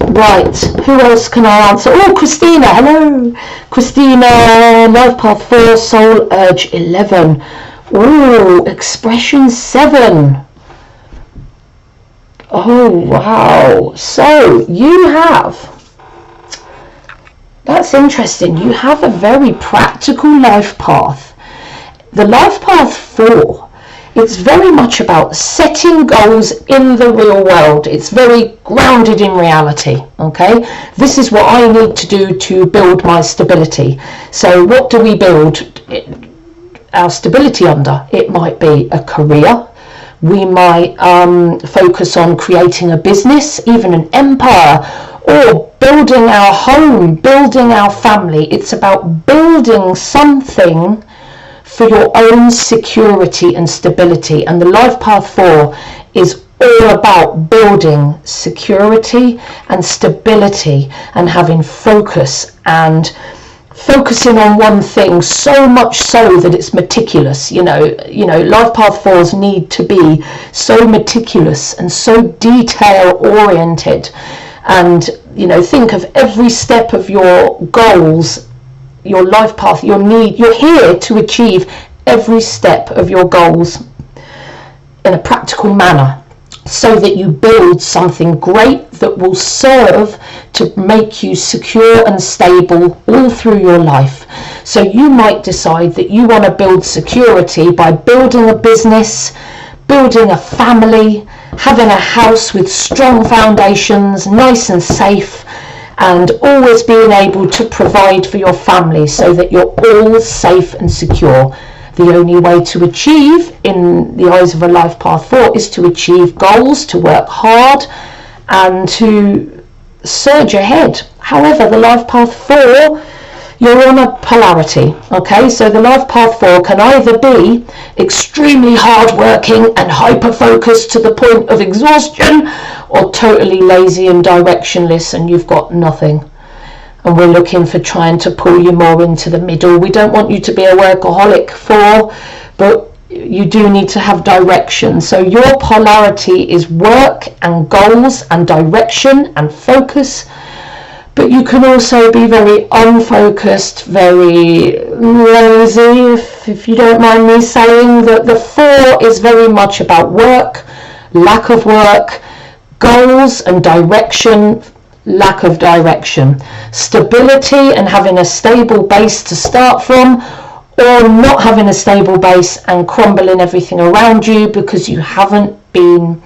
Right. Who else can I answer? Oh, Christina. Hello. Christina, life path 4, soul urge 11. Oh, expression 7. Oh, wow. So you have... That's interesting. You have a very practical life path. The life path 4, it's very much about setting goals in the real world. It's very grounded in reality. Okay, this is what I need to do to build my stability. So what do we build our stability under? It might be a career. We might focus on creating a business, even an empire, or building our home, building our family. It's about building something for your own security and stability. And the life path 4 is all about building security and stability and having focus and focusing on one thing, so much so that it's meticulous. You know, life path 4s need to be so meticulous and so detail oriented. And think of every step of your goals, your life path, you're here to achieve every step of your goals in a practical manner, so that you build something great that will serve to make you secure and stable all through your life. So you might decide that you want to build security by building a business, building a family, having a house with strong foundations, nice and safe, and always being able to provide for your family so that you're all safe and secure. The only way to achieve, in the eyes of a life path 4, is to achieve goals, to work hard, and to surge ahead. However, the life path 4, you're on a polarity, okay? So the life path 4 can either be extremely hardworking and hyper-focused to the point of exhaustion, or totally lazy and directionless and you've got nothing. And we're looking for trying to pull you more into the middle. We don't want you to be a workaholic 4, but you do need to have direction. So your polarity is work and goals and direction and focus. But you can also be very unfocused, very lazy, if you don't mind me saying. That the 4 is very much about work, lack of work, goals and direction, lack of direction, stability and having a stable base to start from, or not having a stable base and crumbling everything around you because you haven't been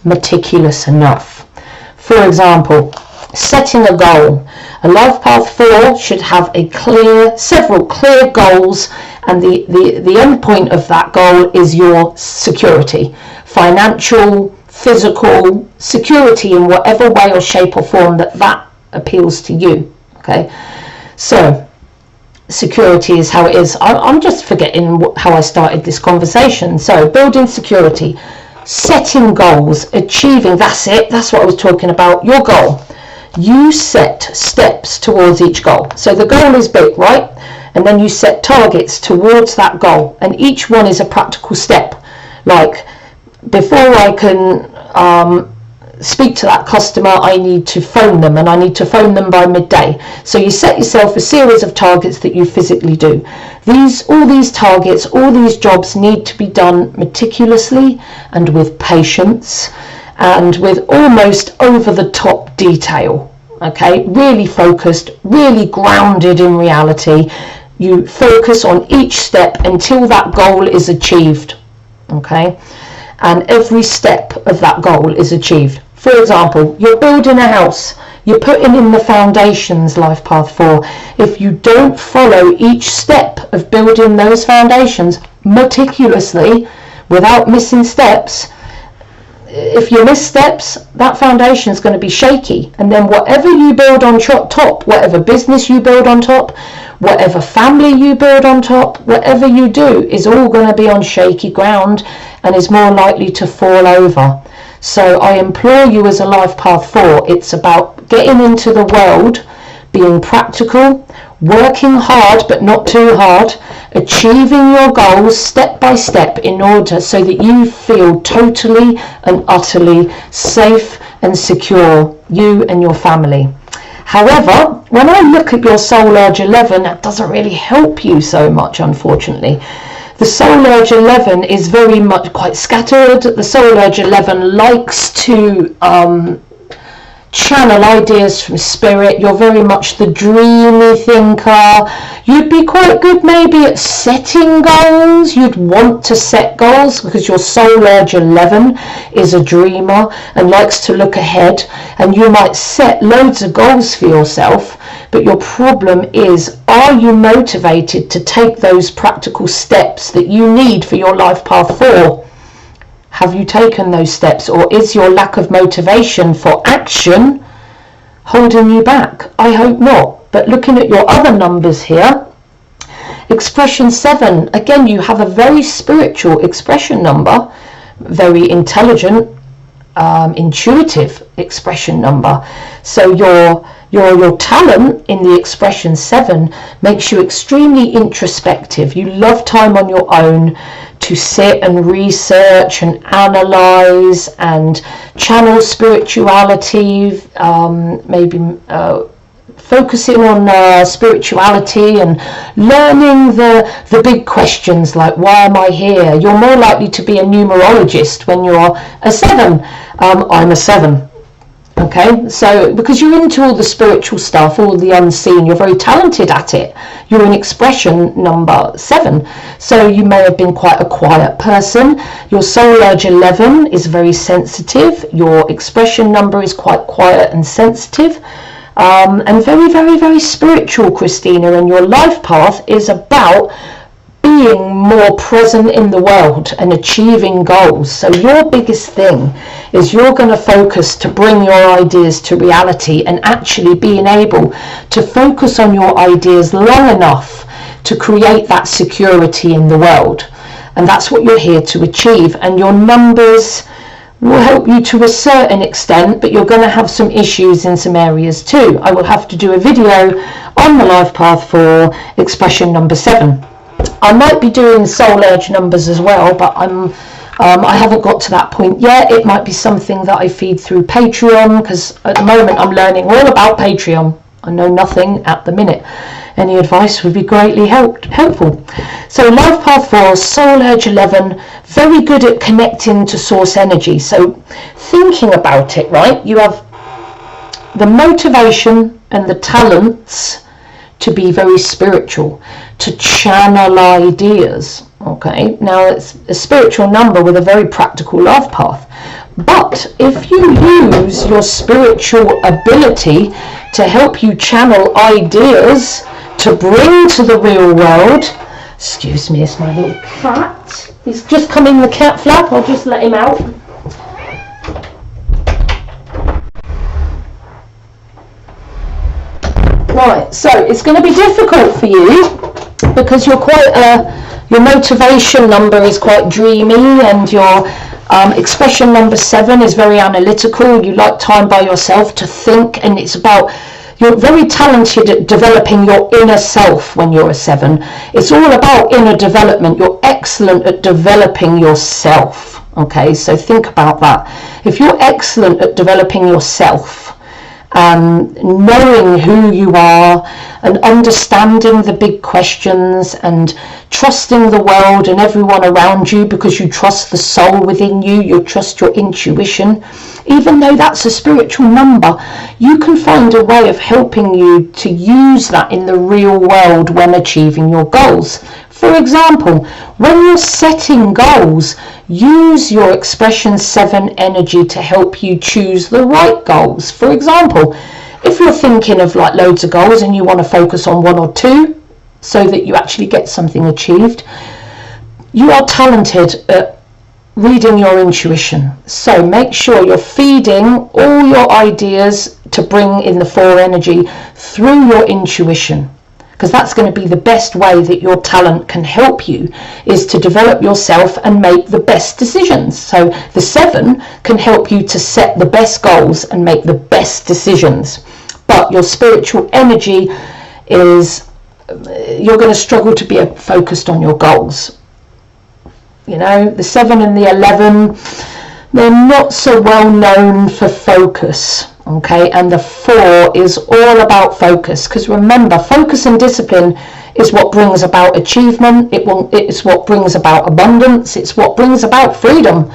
meticulous enough. For example, setting a goal. A life path 4 should have several clear goals, and the end point of that goal is your security, financial, physical security in whatever way or shape or form that appeals to you. Okay, so security is how it is. I'm just forgetting how I started this conversation. So building security, setting goals, achieving, that's it, that's what I was talking about. Your goal, you set steps towards each goal. So the goal is big, right? And then you set targets towards that goal, and each one is a practical step. Like, before I can speak to that customer, I need to phone them, and I need to phone them by midday. So you set yourself a series of targets that you physically do. All these targets, all these jobs need to be done meticulously and with patience and with almost over the top detail. Okay, really focused, really grounded in reality. You focus on each step until that goal is achieved. Okay, and every step of that goal is achieved. For example, you're building a house, you're putting in the foundations, life path 4. If you don't follow each step of building those foundations meticulously without missing steps, if you miss steps, that foundation is going to be shaky, and then whatever you build on top, whatever business you build on top, whatever family you build on top, whatever you do is all going to be on shaky ground and is more likely to fall over. So I implore you, as a life path 4, it's about getting into the world, being practical, working hard but not too hard, achieving your goals step by step in order so that you feel totally and utterly safe and secure, you and your family. However, when I look at your Soul Urge 11, that doesn't really help you so much, unfortunately. The Soul Urge 11 is very much quite scattered. The Soul Urge 11 likes to channel ideas from spirit. You're very much the dreamy thinker. You'd be quite good maybe at setting goals. You'd want to set goals because your Soul Urge 11 is a dreamer and likes to look ahead, and you might set loads of goals for yourself, but your problem is, are you motivated to take those practical steps that you need for your life path 4? Have you taken those steps, or is your lack of motivation for action holding you back? I hope not. But looking at your other numbers here, expression 7, again, you have a very spiritual expression number, very intelligent, intuitive expression number. So your talent in the expression 7 makes you extremely introspective. You love time on your own to sit and research and analyze and channel spirituality, maybe focusing on spirituality and learning the big questions like, why am I here? You're more likely to be a numerologist when you're a 7. I'm a 7. Okay, so because you're into all the spiritual stuff, all the unseen, you're very talented at it. You're an expression number 7, so you may have been quite a quiet person. Your soul urge 11 is very sensitive. Your expression number is quite quiet and sensitive, and very, very, very spiritual, Christina. And your life path is about being more present in the world and achieving goals. So your biggest thing is you're going to focus to bring your ideas to reality, and actually being able to focus on your ideas long enough to create that security in the world. And that's what you're here to achieve. And your numbers will help you to a certain extent, but you're going to have some issues in some areas too. I will have to do a video on the life path for expression number 7. I might be doing soul urge numbers as well, but I haven't got to that point yet. It might be something that I feed through Patreon, because at the moment I'm learning all about Patreon. I know nothing at the minute. Any advice would be greatly helpful. So life path 4, soul urge 11, very good at connecting to source energy. So thinking about it, right, you have the motivation and the talents to be very spiritual, to channel ideas. Okay, now it's a spiritual number with a very practical life path. But if you use your spiritual ability to help you channel ideas to bring to the real world, excuse me, it's my little cat. He's just come in the cat flap. I'll just let him out. Right, so it's going to be difficult for you because you're your motivation number is quite dreamy, and your expression number 7 is very analytical. You like time by yourself to think, and it's about, you're very talented at developing your inner self when you're a 7. It's all about inner development. You're excellent at developing yourself. Okay, so think about that. If you're excellent at developing yourself, knowing who you are and understanding the big questions and trusting the world and everyone around you, because you trust the soul within you, you trust your intuition, even though that's a spiritual number, you can find a way of helping you to use that in the real world when achieving your goals. For example, when you're setting goals, use your expression 7 energy to help you choose the right goals. For example, if you're thinking of like loads of goals and you want to focus on 1 or 2 so that you actually get something achieved, you are talented at reading your intuition. So make sure you're feeding all your ideas to bring in the 4 energy through your intuition, because that's going to be the best way that your talent can help you, is to develop yourself and make the best decisions. So the 7 can help you to set the best goals and make the best decisions. But your spiritual energy is, you're going to struggle to be focused on your goals. You know, the 7 and the 11, they're not so well known for focus. Okay, and the 4 is all about focus, because remember, focus and discipline is what brings about achievement. It's what brings about abundance. It's what brings about freedom.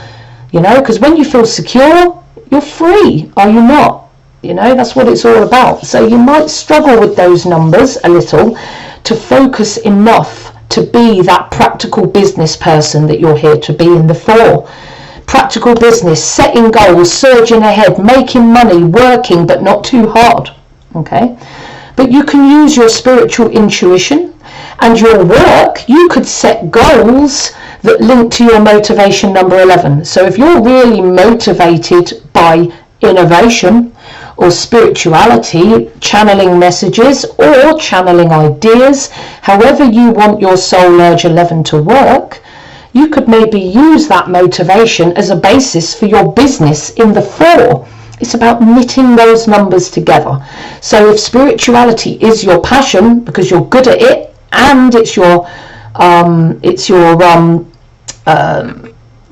You know, because when you feel secure, you're free, are you not? You know, that's what it's all about. So you might struggle with those numbers a little to focus enough to be that practical business person that you're here to be in the 4. Practical business, setting goals, surging ahead, making money, working, but not too hard. Okay, but you can use your spiritual intuition and your work. You could set goals that link to your motivation number 11. So if you're really motivated by innovation or spirituality, channeling messages or channeling ideas, however you want your soul urge 11 to work, you could maybe use that motivation as a basis for your business in the 4. It's about knitting those numbers together. So if spirituality is your passion because you're good at it, and it's your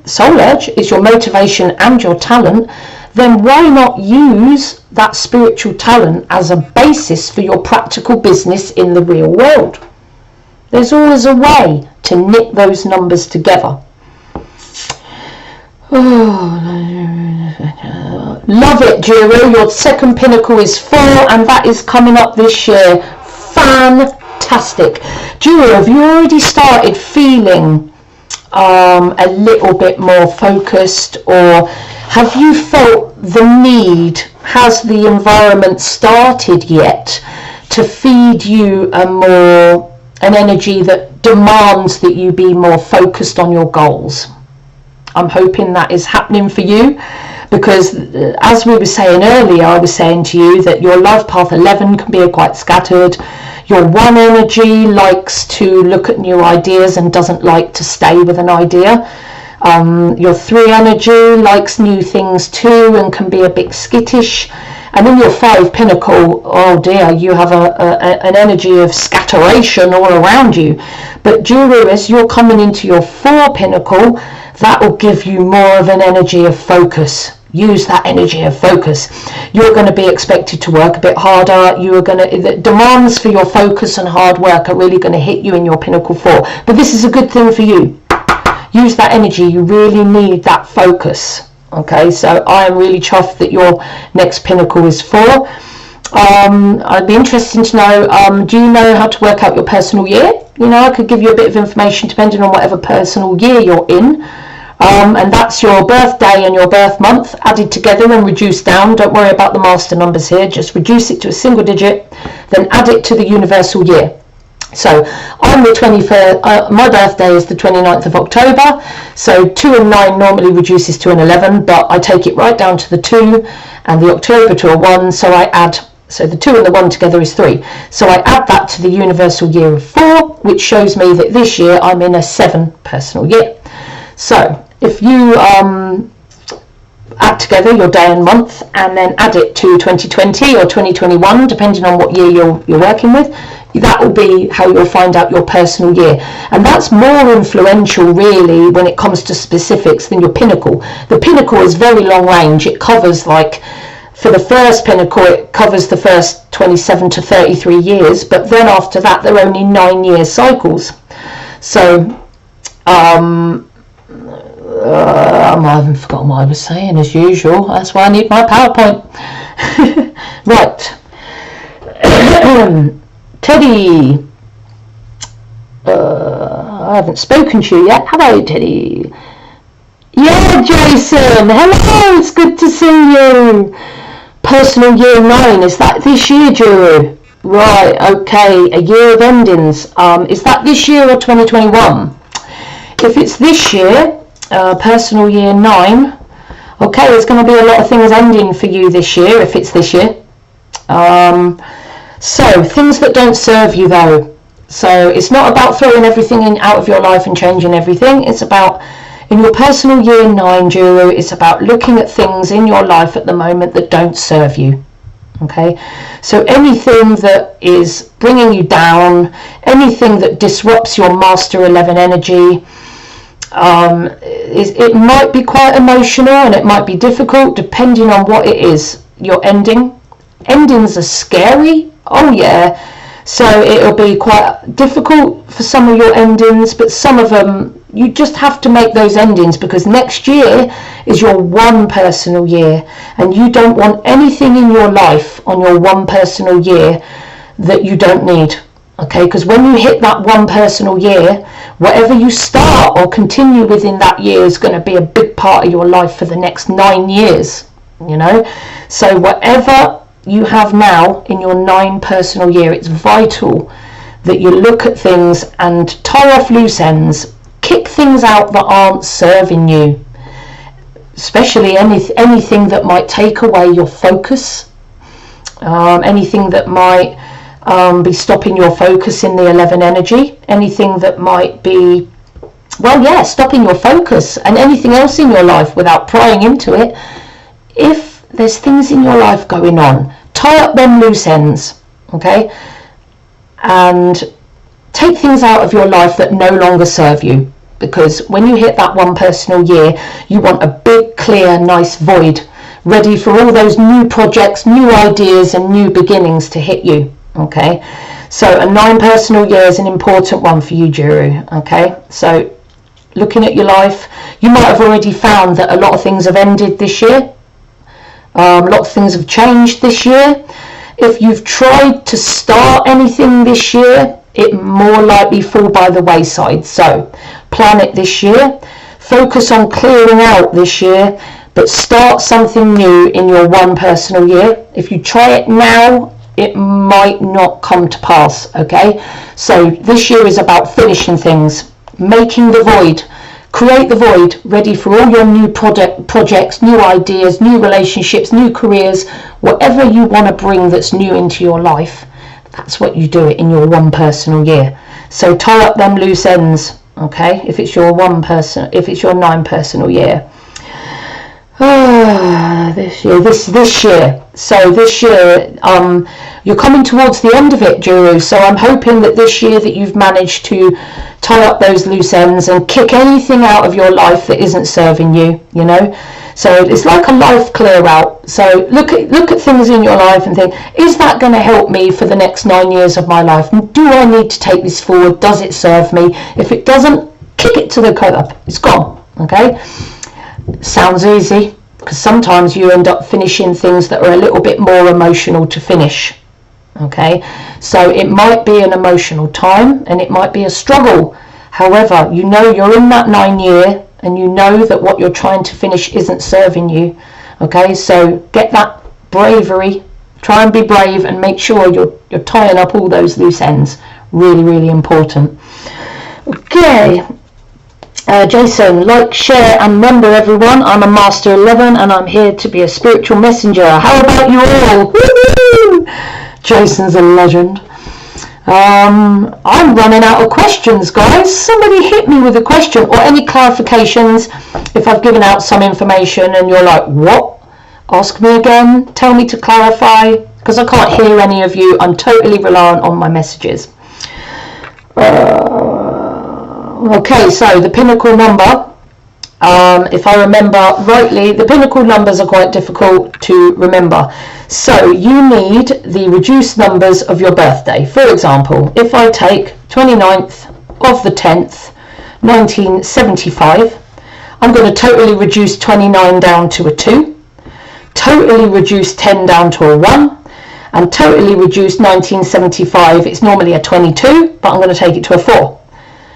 soul urge, it's your motivation and your talent, then why not use that spiritual talent as a basis for your practical business in the real world? There's always a way to knit those numbers together. Love it, Juru. Your second pinnacle is 4, and that is coming up this year. Fantastic. Juru, have you already started feeling a little bit more focused, or have you felt the need, has the environment started yet to feed you an energy that demands that you be more focused on your goals? I'm hoping that is happening for you, because as we were saying earlier, I was saying to you that your life path 11 can be quite scattered. Your 1 energy likes to look at new ideas and doesn't like to stay with an idea. Your 3 energy likes new things too and can be a bit skittish. And in your 5 pinnacle, oh dear, you have an energy of scatteration all around you. But Juru, as you're coming into your 4 pinnacle, that will give you more of an energy of focus. Use that energy of focus. You're going to be expected to work a bit harder. The demands for your focus and hard work are really going to hit you in your pinnacle 4. But this is a good thing for you. Use that energy. You really need that focus. Okay, so I am really chuffed that your next pinnacle is 4. I'd be interested to know, do you know how to work out your personal year? You know, I could give you a bit of information depending on whatever personal year you're in. And that's your birthday and your birth month added together and reduced down. Don't worry about the master numbers here, just reduce it to a single digit, then add it to the universal year. So I'm the 23rd, my birthday is the 29th of October, so 2 and 9 normally reduces to an 11, but I take it right down to the 2 and the October to a 1, so the 2 and the 1 together is 3. So I add that to the universal year of 4, which shows me that this year I'm in a 7 personal year. So if you add together your day and month and then add it to 2020 or 2021, depending on what year you're working with, that will be how you'll find out your personal year. And that's more influential really when it comes to specifics than your pinnacle. The pinnacle is very long range. It covers, like, for the first pinnacle, it covers the first 27 to 33 years, but then after that they're only 9-year cycles. So I haven't forgotten what I was saying as usual. That's why I need my PowerPoint. Right. Teddy. I haven't spoken to you yet. Hello, Teddy. Yeah, Jason. Hello. It's good to see you. Personal year 9. Is that this year, Juru? Right. Okay. A year of endings. Is that this year or 2021? If it's this year, personal year 9, okay, there's going to be a lot of things ending for you this year, if it's this year. So things that don't serve you though. So it's not about throwing everything out of your life and changing everything. It's about, in your personal year 9, Juru, it's about looking at things in your life at the moment that don't serve you. Okay, so anything that is bringing you down, anything that disrupts your master 11 energy, it might be quite emotional and it might be difficult depending on what it is you're ending. Endings are scary, oh yeah, so it'll be quite difficult for some of your endings, but some of them you just have to make those endings, because next year is your 1 personal year and you don't want anything in your life on your 1 personal year that you don't need. Okay, because when you hit that 1 personal year, whatever you start or continue within that year is going to be a big part of your life for the next 9 years, you know. So whatever you have now in your 9 personal year, it's vital that you look at things and tie off loose ends, kick things out that aren't serving you, especially anything that might take away your focus, anything that might be stopping your focus in the 11 energy, anything that might be, well, yeah, stopping your focus, and anything else in your life without prying into it. If there's things in your life going on, tie up them loose ends, okay, and take things out of your life that no longer serve you, because when you hit that 1 personal year, you want a big, clear, nice void ready for all those new projects, new ideas and new beginnings to hit you. Okay, so a 9 personal year is an important one for you, Juru. Okay, so looking at your life, you might have already found that a lot of things have ended this year. A lot of things have changed this year. If you've tried to start anything this year, it more likely fall by the wayside. So plan it this year. Focus on clearing out this year, but start something new in your one personal year. If you try it now, it might not come to pass, okay? So this year is about finishing things, making the void, create the void, ready for all your new projects, new ideas, new relationships, new careers, whatever you want to bring that's new into your life. That's what you do it in your one personal year. So tie up them loose ends, okay? If it's your 9 personal year. This year. So this year, you're coming towards the end of it, Guru. So I'm hoping that this year that you've managed to tie up those loose ends and kick anything out of your life that isn't serving you, you know. So it's like a life clear out. So look at things in your life and think, is that going to help me for the next 9 years of my life? Do I need to take this forward? Does it serve me? If it doesn't, kick it to the curb. It's gone, okay? Sounds easy, because sometimes you end up finishing things that are a little bit more emotional to finish, okay? So it might be an emotional time and it might be a struggle. However, you know you're in that 9 year and you know that what you're trying to finish isn't serving you, okay? So get that bravery, try and be brave and make sure you're tying up all those loose ends. Really, really important. Okay. Jason, like, share and member everyone. I'm a Master 11 and I'm here to be a spiritual messenger. How about you all? Woo-hoo! Jason's a legend. I'm running out of questions, guys. Somebody hit me with a question or any clarifications if I've given out some information and you're like, what? Ask me again. Tell me to clarify, because I can't hear any of you. I'm totally reliant on my messages. Okay, so the pinnacle number, if I remember rightly, the pinnacle numbers are quite difficult to remember. So you need the reduced numbers of your birthday. For example, if I take 29th of the 10th, 1975, I'm going to totally reduce 29 down to a 2, totally reduce 10 down to a 1, and totally reduce 1975, it's normally a 22, but I'm going to take it to a 4.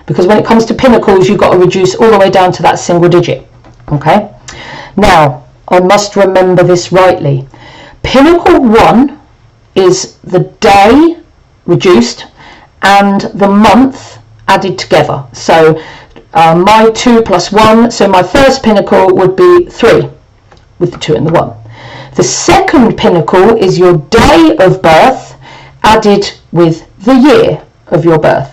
Because when it comes to pinnacles, you've got to reduce all the way down to that single digit. Okay? Now, I must remember this rightly. Pinnacle 1 is the day reduced and the month added together. So my 2 plus 1, so my first pinnacle would be 3 with the 2 and the 1. The second pinnacle is your day of birth added with the year of your birth.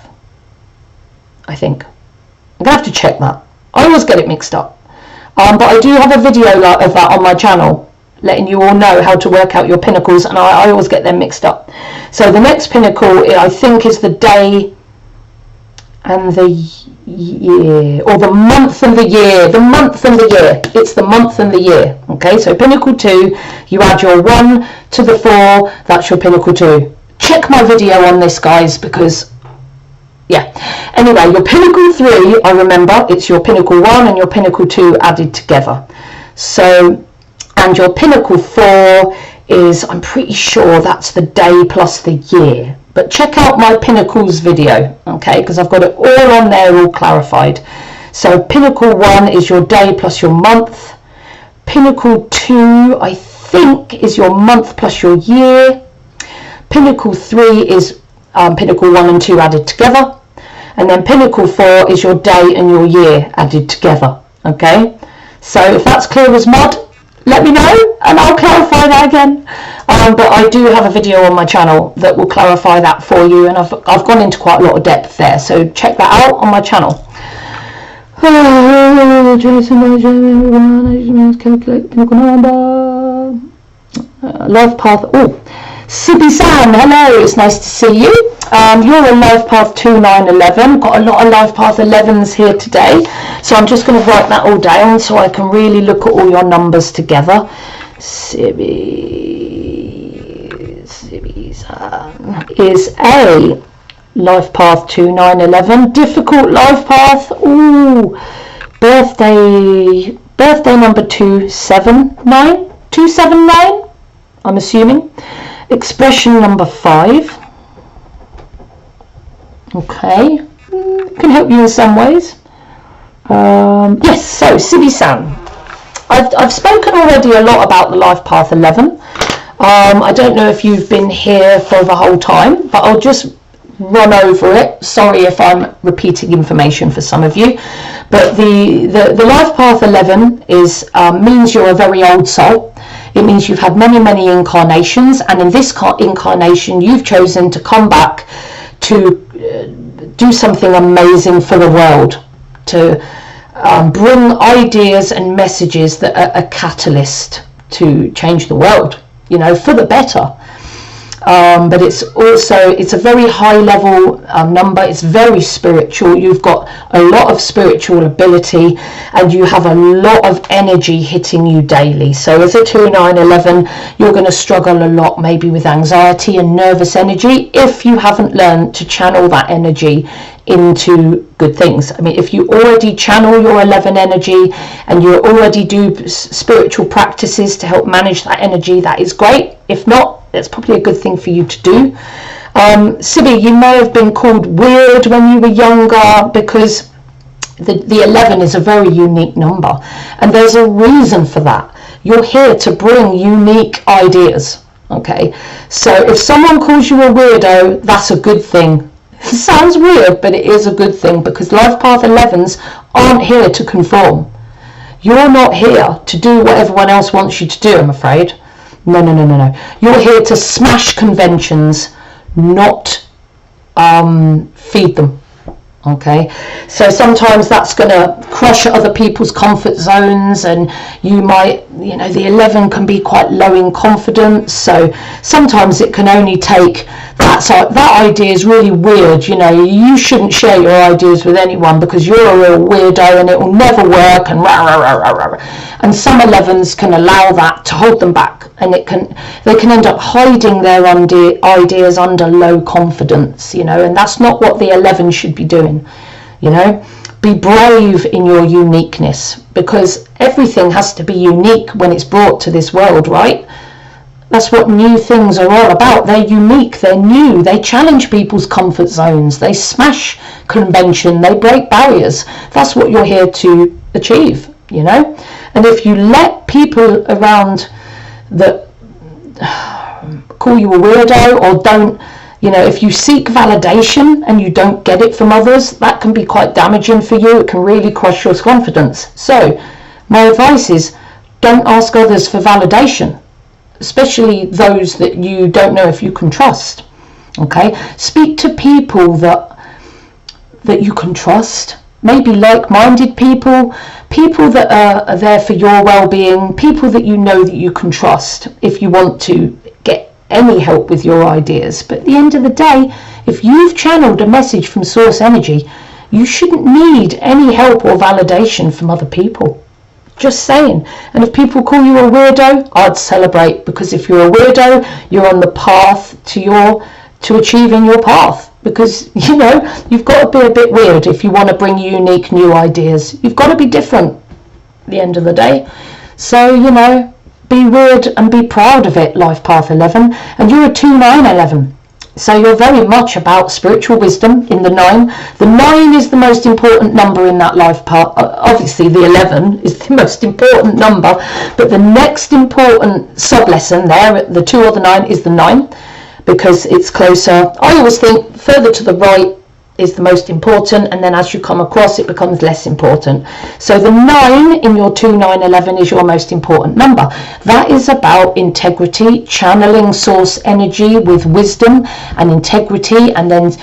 I think. I'm going to have to check that. I always get it mixed up. But I do have a video of that on my channel, letting you all know how to work out your pinnacles, and I always get them mixed up. So the next pinnacle, I think, is the day and the year, or the month and the year. The month and the year. It's the month and the year. Okay, so pinnacle 2, you add your 1 to the 4, that's your pinnacle 2. Check my video on this, guys, because yeah. Anyway, your pinnacle 3, I remember, it's your pinnacle 1 and your pinnacle 2 added together. So, and your pinnacle 4 is, I'm pretty sure that's the day plus the year. But check out my pinnacles video, okay, because I've got it all on there, all clarified. So pinnacle 1 is your day plus your month. Pinnacle 2, I think, is your month plus your year. Pinnacle 3 is pinnacle 1 and 2 added together. And then pinnacle 4 is your day and your year added together. Okay, so if that's clear as mud, let me know and I'll clarify that again. But I do have a video on my channel that will clarify that for you, and I've gone into quite a lot of depth there, so check that out on my channel. Calculate pinnacle number. Life path. Oh, Sibi-san, hello, it's nice to see you. You're a life path 2911. Got a lot of life path 11s here today, so I'm just going to write that all down so I can really look at all your numbers together. Sibi-san is a life path 2911. Difficult life path. Ooh, birthday number 279. 279, I'm assuming. Expression number 5. Okay, can help you in some ways. Yes, so Sibi-san, I've spoken already a lot about the life path 11. I don't know if you've been here for the whole time, but I'll just run over it. Sorry if I'm repeating information for some of you, but the life path 11 is means you're a very old soul. It means you've had many incarnations, and in this incarnation you've chosen to come back to do something amazing for the world, to bring ideas and messages that are a catalyst to change the world, you know, for the better. But it's a very high level number. It's very spiritual. You've got a lot of spiritual ability, and you have a lot of energy hitting you daily. So as a 2-9-11, you're going to struggle a lot maybe with anxiety and nervous energy if you haven't learned to channel that energy into good things. I mean, if you already channel your 11 energy and you already do spiritual practices to help manage that energy, that is great. If not, it's probably a good thing for you to do. Sibi, you may have been called weird when you were younger because the 11 is a very unique number, and there's a reason for that. You're here to bring unique ideas. Okay, so if someone calls you a weirdo, that's a good thing. It sounds weird, but it is a good thing, because life path 11s aren't here to conform. You're not here to do what everyone else wants you to do, I'm afraid. No. You're here to smash conventions, not feed them. Okay, so sometimes that's going to crush other people's comfort zones, and you might, you know, the 11 can be quite low in confidence, so sometimes it can only take that idea is really weird, you know, you shouldn't share your ideas with anyone because you're a real weirdo and it will never work, and and some 11s can allow that to hold them back, and they can end up hiding their ideas under low confidence, you know, and that's not what the 11 should be doing. You know, be brave in your uniqueness, because everything has to be unique when it's brought to this world, right? That's what new things are all about. They're unique, they're new, they challenge people's comfort zones, they smash convention, they break barriers. That's what you're here to achieve, you know. And if you let people around that call you a weirdo or don't, you know, if you seek validation and you don't get it from others, that can be quite damaging for you. It can really crush your confidence. So my advice is, don't ask others for validation, especially those that you don't know if you can trust. Okay, speak to people that you can trust, maybe like-minded people that are there for your well-being, people that you know that you can trust if you want to get any help with your ideas. But at the end of the day, if you've channeled a message from source energy, you shouldn't need any help or validation from other people. Just saying. And if people call you a weirdo, I'd celebrate, because if you're a weirdo, you're on the path to achieving your path, because, you know, you've got to be a bit weird if you want to bring unique new ideas. You've got to be different at the end of the day. So, you know, be weird and be proud of it, life path 11. And you're a 2-9-11. So you're very much about spiritual wisdom in the 9. The 9 is the most important number in that life path. Obviously the 11 is the most important number, but the next important sub-lesson there, the 2 or the 9, is the 9, because it's closer. I always think further to the right is the most important, and then as you come across it becomes less important. So the 9 in your 2-9-11 is your most important number. That is about integrity, channeling source energy with wisdom and integrity, and then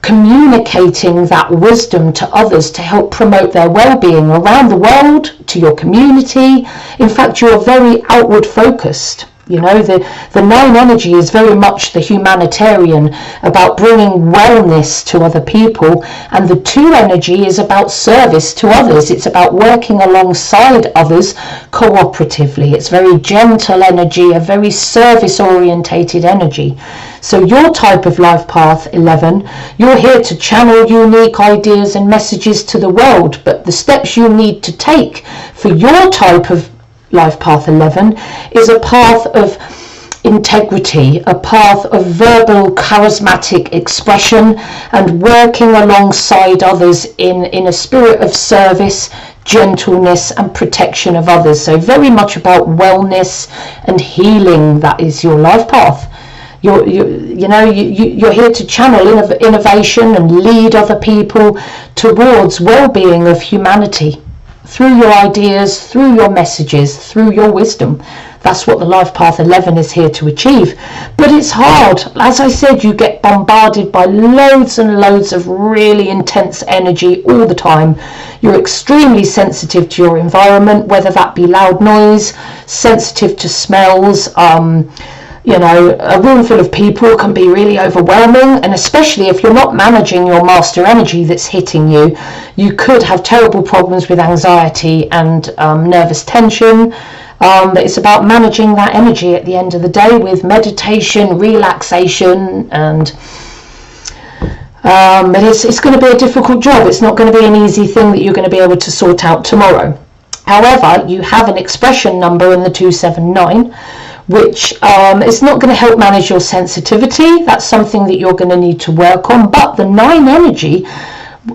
communicating that wisdom to others to help promote their well-being around the world, to your community. In fact, you're very outward focused. You know, the 9 energy is very much the humanitarian, about bringing wellness to other people, and the 2 energy is about service to others. It's about working alongside others cooperatively. It's very gentle energy, a very service orientated energy. So your type of life path 11, you're here to channel unique ideas and messages to the world, but the steps you need to take for your type of life path 11 is a path of integrity, a path of verbal charismatic expression and working alongside others in a spirit of service, gentleness and protection of others. So very much about wellness and healing. That is your life path. You're here to channel innovation and lead other people towards well-being of humanity through your ideas, through your messages, through your wisdom. That's what the life path 11 is here to achieve. But it's hard. As I said, you get bombarded by loads and loads of really intense energy all the time. You're extremely sensitive to your environment, whether that be loud noise, sensitive to smells. A room full of people can be really overwhelming, and especially if you're not managing your master energy that's hitting you, you could have terrible problems with anxiety and nervous tension. But it's about managing that energy at the end of the day with meditation, relaxation, and but it's going to be a difficult job. It's not going to be an easy thing that you're going to be able to sort out tomorrow. However, you have an expression number in the 279, which is not going to help manage your sensitivity. That's something that you're going to need to work on. But the 9 energy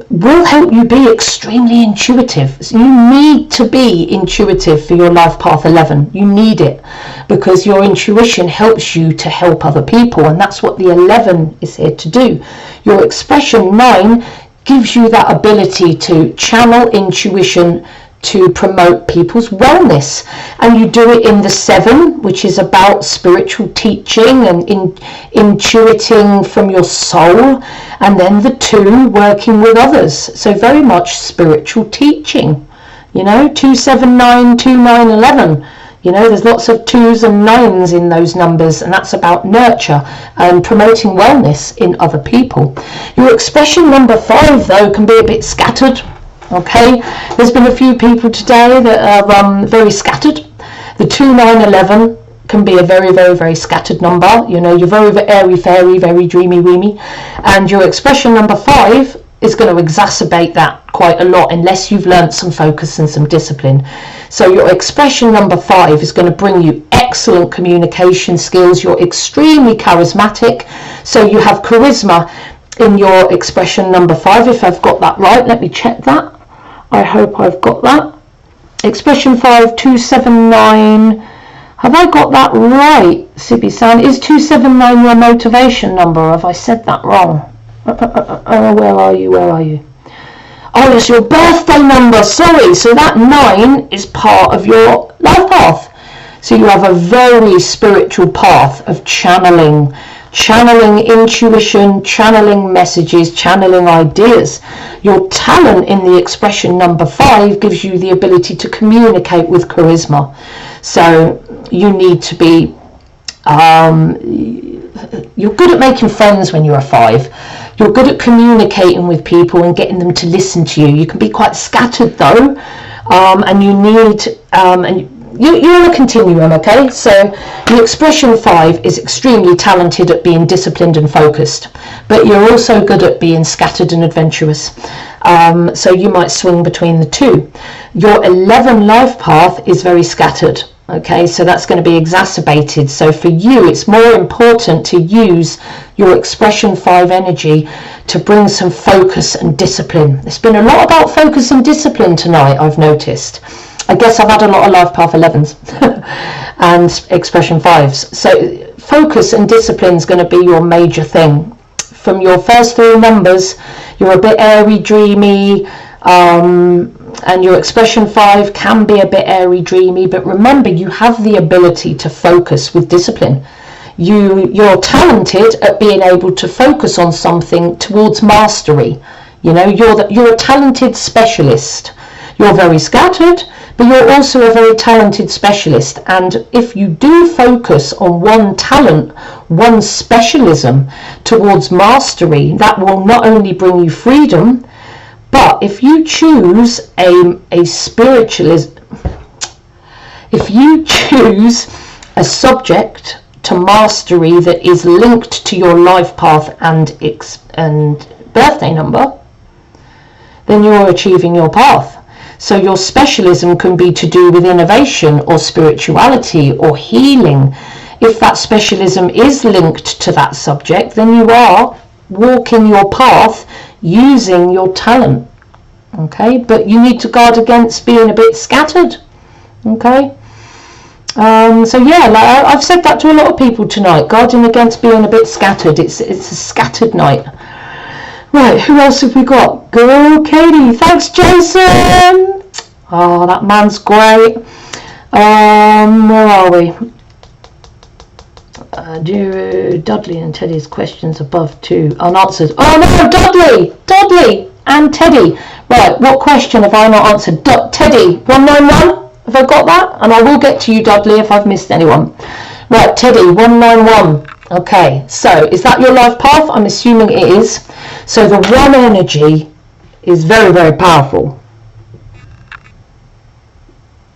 will help you be extremely intuitive. So you need to be intuitive for your life path 11. You need it because your intuition helps you to help other people, and that's what the 11 is here to do. Your expression 9 gives you that ability to channel intuition to promote people's wellness, and you do it in the 7, which is about spiritual teaching and intuiting from your soul, and then the 2, working with others. So very much spiritual teaching, 2, 7, 9, 2, 9, 11. There's lots of 2s and 9s in those numbers, and that's about nurture and promoting wellness in other people. Your expression number 5, though, can be a bit scattered. Okay, there's been a few people today that are very scattered. The 2, 9, 11 can be a very, very, very scattered number. You're very airy fairy, very dreamy weemy, and your expression number 5 is going to exacerbate that quite a lot unless you've learnt some focus and some discipline. So your expression number 5 is going to bring you excellent communication skills. You're extremely charismatic, so you have charisma in your expression number 5. If I've got that right, let me check that. I hope I've got that. Expression 5, 279. Have I got that right, Sibi-san? Is 279 your motivation number? Have I said that wrong? Where are you? Oh, it's your birthday number. Sorry. So that 9 is part of your life path. So you have a very spiritual path of channeling intuition, channeling messages, channeling ideas. Your talent in the expression number 5 gives you the ability to communicate with charisma. So you need to be, you're good at making friends when you're a 5. You're good at communicating with people and getting them to listen to you. You can be quite scattered though, and you need, you're on a continuum, okay? So the expression 5 is extremely talented at being disciplined and focused, but you're also good at being scattered and adventurous. So you might swing between the 2. Your 11 life path is very scattered, okay? So that's going to be exacerbated. So for you, it's more important to use your expression 5 energy to bring some focus and discipline. There's been a lot about focus and discipline tonight, I've noticed. I guess I've had a lot of life path 11s and expression 5s. So focus and discipline is going to be your major thing. From your first 3 numbers, you're a bit airy, dreamy, and your expression 5 can be a bit airy, dreamy, but remember, you have the ability to focus with discipline. You're talented at being able to focus on something towards mastery. You're a talented specialist. You're very scattered, but you're also a very talented specialist, and if you do focus on one talent, one specialism towards mastery, that will not only bring you freedom, but if you choose a spiritualist, if you choose a subject to mastery that is linked to your life path and birthday number, then you're achieving your path. So your specialism can be to do with innovation or spirituality or healing. If that specialism is linked to that subject, then you are walking your path using your talent. Okay, but you need to guard against being a bit scattered. Okay, so yeah, like I've said that to a lot of people tonight, guarding against being a bit scattered. It's a scattered night. Right, who else have we got? Go Katie, thanks Jason. Oh, that man's great. Where are we? Do Dudley and Teddy's questions above 2 unanswered. Oh no, Dudley and Teddy. Right, what question have I not answered? Teddy 191, have I got that? And I will get to you, Dudley, if I've missed anyone. Right, Teddy 191. Okay, so is that your life path? I'm assuming it is. So the one energy is very, very powerful.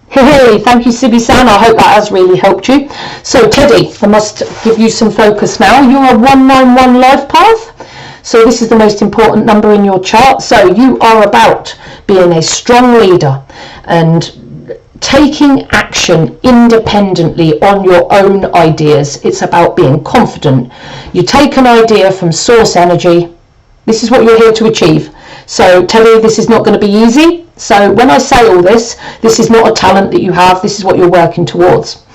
Hey, thank you, Sibi-san. I hope that has really helped you. So, Teddy, I must give you some focus now. You're a 191 life path. So this is the most important number in your chart. So you are about being a strong leader and taking action independently on your own ideas. It's about being confident. You take an idea from source energy. This is what you're here to achieve. So Teddy, this is not going to be easy. So when I say all this is not a talent that you have. This is what you're working towards.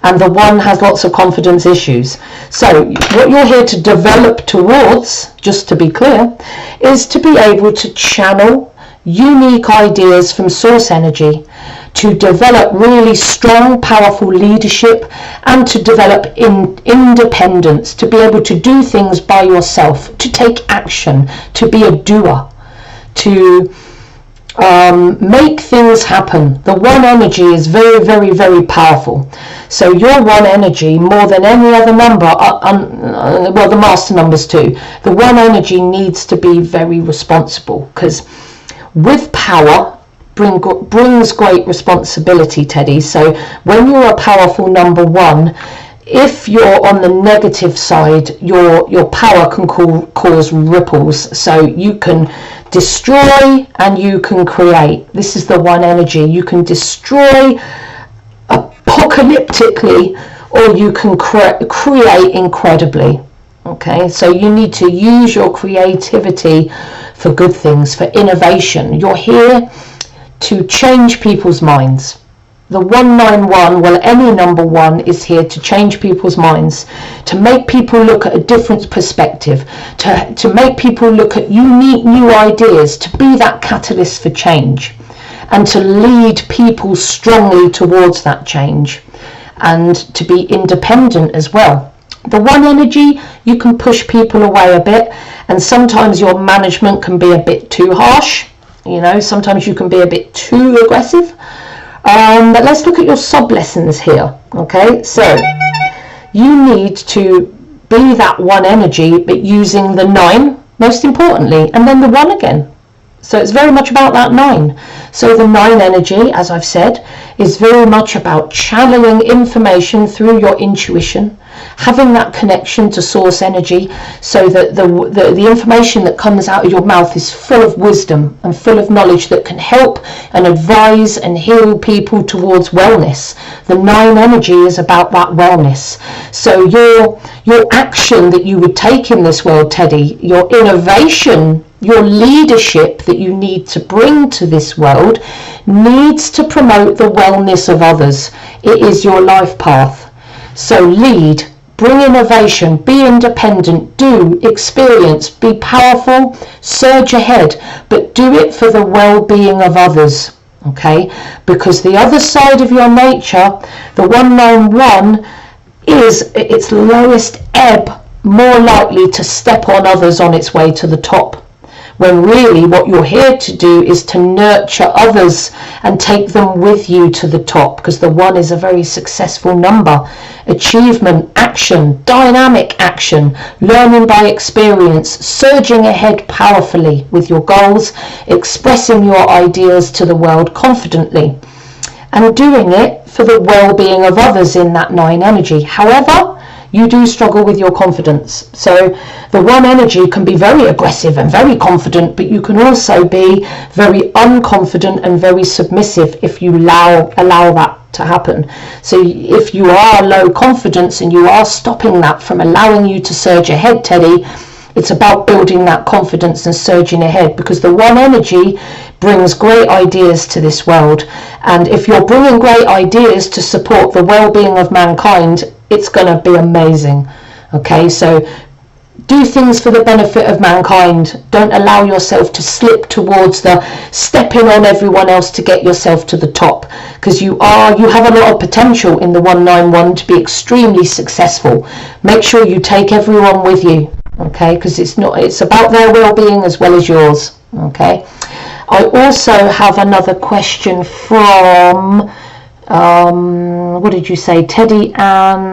And the one has lots of confidence issues. So what you're here to develop towards, just to be clear, is to be able to channel unique ideas from source energy, to develop really strong, powerful leadership, and to develop independence, to be able to do things by yourself, to take action, to be a doer, to make things happen. The one energy is very, very, very powerful. So your one energy, more than any other number, well, the master numbers too, the one energy needs to be very responsible, because with power brings great responsibility, Teddy. So when you're a powerful number one, if you're on the negative side, your power can cause ripples. So you can destroy and you can create. This is the one energy. You can destroy apocalyptically, or you can create incredibly. Okay, so you need to use your creativity for good things, for innovation. You're here to change people's minds. The 191, well, any number one is here to change people's minds, to make people look at a different perspective, to make people look at unique new ideas, to be that catalyst for change, and to lead people strongly towards that change, and to be independent as well. The one energy, you can push people away a bit, and sometimes your management can be a bit too harsh. You know, sometimes you can be a bit too aggressive. But let's look at your sub lessons here. Okay, so you need to be that one energy, but using the 9 most importantly, and then the 1 again. So it's very much about that 9. So the 9 energy, as I've said, is very much about channeling information through your intuition, having that connection to source energy, so that the information that comes out of your mouth is full of wisdom and full of knowledge that can help and advise and heal people towards wellness. The 9 energy is about that wellness. So your action that you would take in this world, Teddy, your innovation, your leadership that you need to bring to this world needs to promote the wellness of others. It is your life path. So lead, bring innovation, be independent, do, experience, be powerful, surge ahead, but do it for the well-being of others, okay? Because the other side of your nature, the 191, is its lowest ebb, more likely to step on others on its way to the top, when really what you're here to do is to nurture others and take them with you to the top, because the 1 is a very successful number. Achievement, action, dynamic action, learning by experience, surging ahead powerfully with your goals, expressing your ideas to the world confidently, and doing it for the well-being of others in that 9 energy. However, you do struggle with your confidence. So the one energy can be very aggressive and very confident, but you can also be very unconfident and very submissive if you allow that to happen. So if you are low confidence and you are stopping that from allowing you to surge ahead, Teddy, it's about building that confidence and surging ahead, because the one energy brings great ideas to this world. And if you're bringing great ideas to support the well-being of mankind, it's going to be amazing. Okay, so do things for the benefit of mankind. Don't allow yourself to slip towards the stepping on everyone else to get yourself to the top, because you have a lot of potential in the 191 to be extremely successful. Make sure you take everyone with you, okay, because it's about their well-being as well as yours. Okay, I also have another question from what did you say, Teddy, and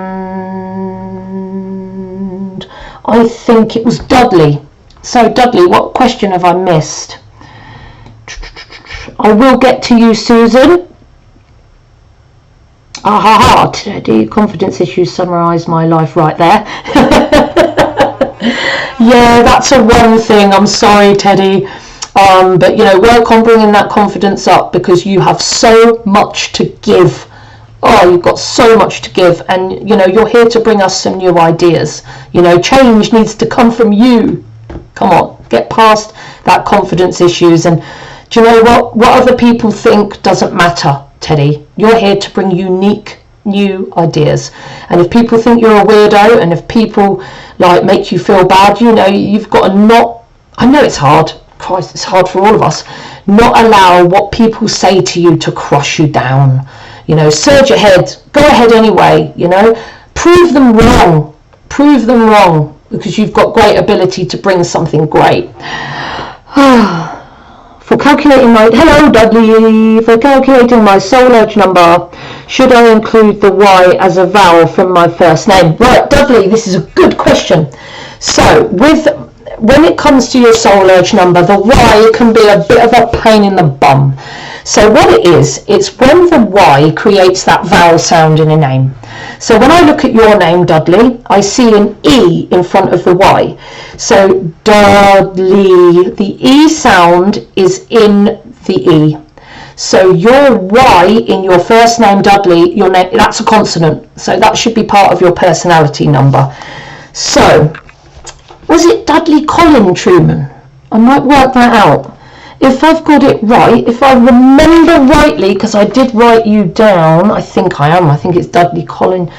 I think it was Dudley. So Dudley, what question have I missed? I will get to you, Susan. Teddy, confidence issues summarise my life right there. Yeah, that's a one thing. I'm sorry, Teddy. But work on bringing that confidence up, because you have so much to give. You've got so much to give, and you're here to bring us some new ideas. Change needs to come from you. Come on, get past that confidence issues. And do you know what other people think doesn't matter, Teddy. You're here to bring unique new ideas. And if people think you're a weirdo, and if people make you feel bad, you've got to not, I know it's hard, Christ, it's hard for all of us, not allow what people say to you to crush you down. Surge ahead, go ahead anyway. Prove them wrong, because you've got great ability to bring something great. For calculating hello Dudley, for calculating my soul urge number, should I include the Y as a vowel from my first name? Right, Dudley, this is a good question. So when it comes to your soul urge number, the Y can be a bit of a pain in the bum. So what it is, it's when the Y creates that vowel sound in a name. So when I look at your name, Dudley, I see an E in front of the Y. So Dudley, the E sound is in the E. So your Y in your first name, Dudley, your name, that's a consonant. So that should be part of your personality number. So, was it Dudley Colin Truman? I might work that out. If I've got it right, if I remember rightly, because I did write you down, I think I am, I think it's Dudley Colin.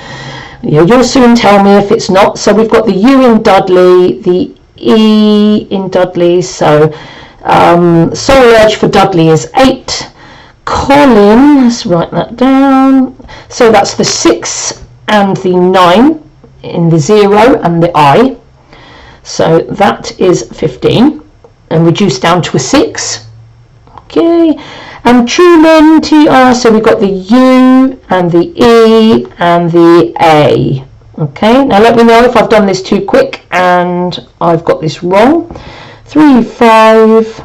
You'll soon tell me if it's not. So we've got the U in Dudley, the E in Dudley, so soul urge for Dudley is 8. Colin, let's write that down. So that's the 6 and the 9 in the 0 and the I. So that is 15. And reduced down to a 6. Okay, and Truman, TR, so we've got the U and the E and the A. Okay, now let me know if I've done this too quick and I've got this wrong. 3, 5,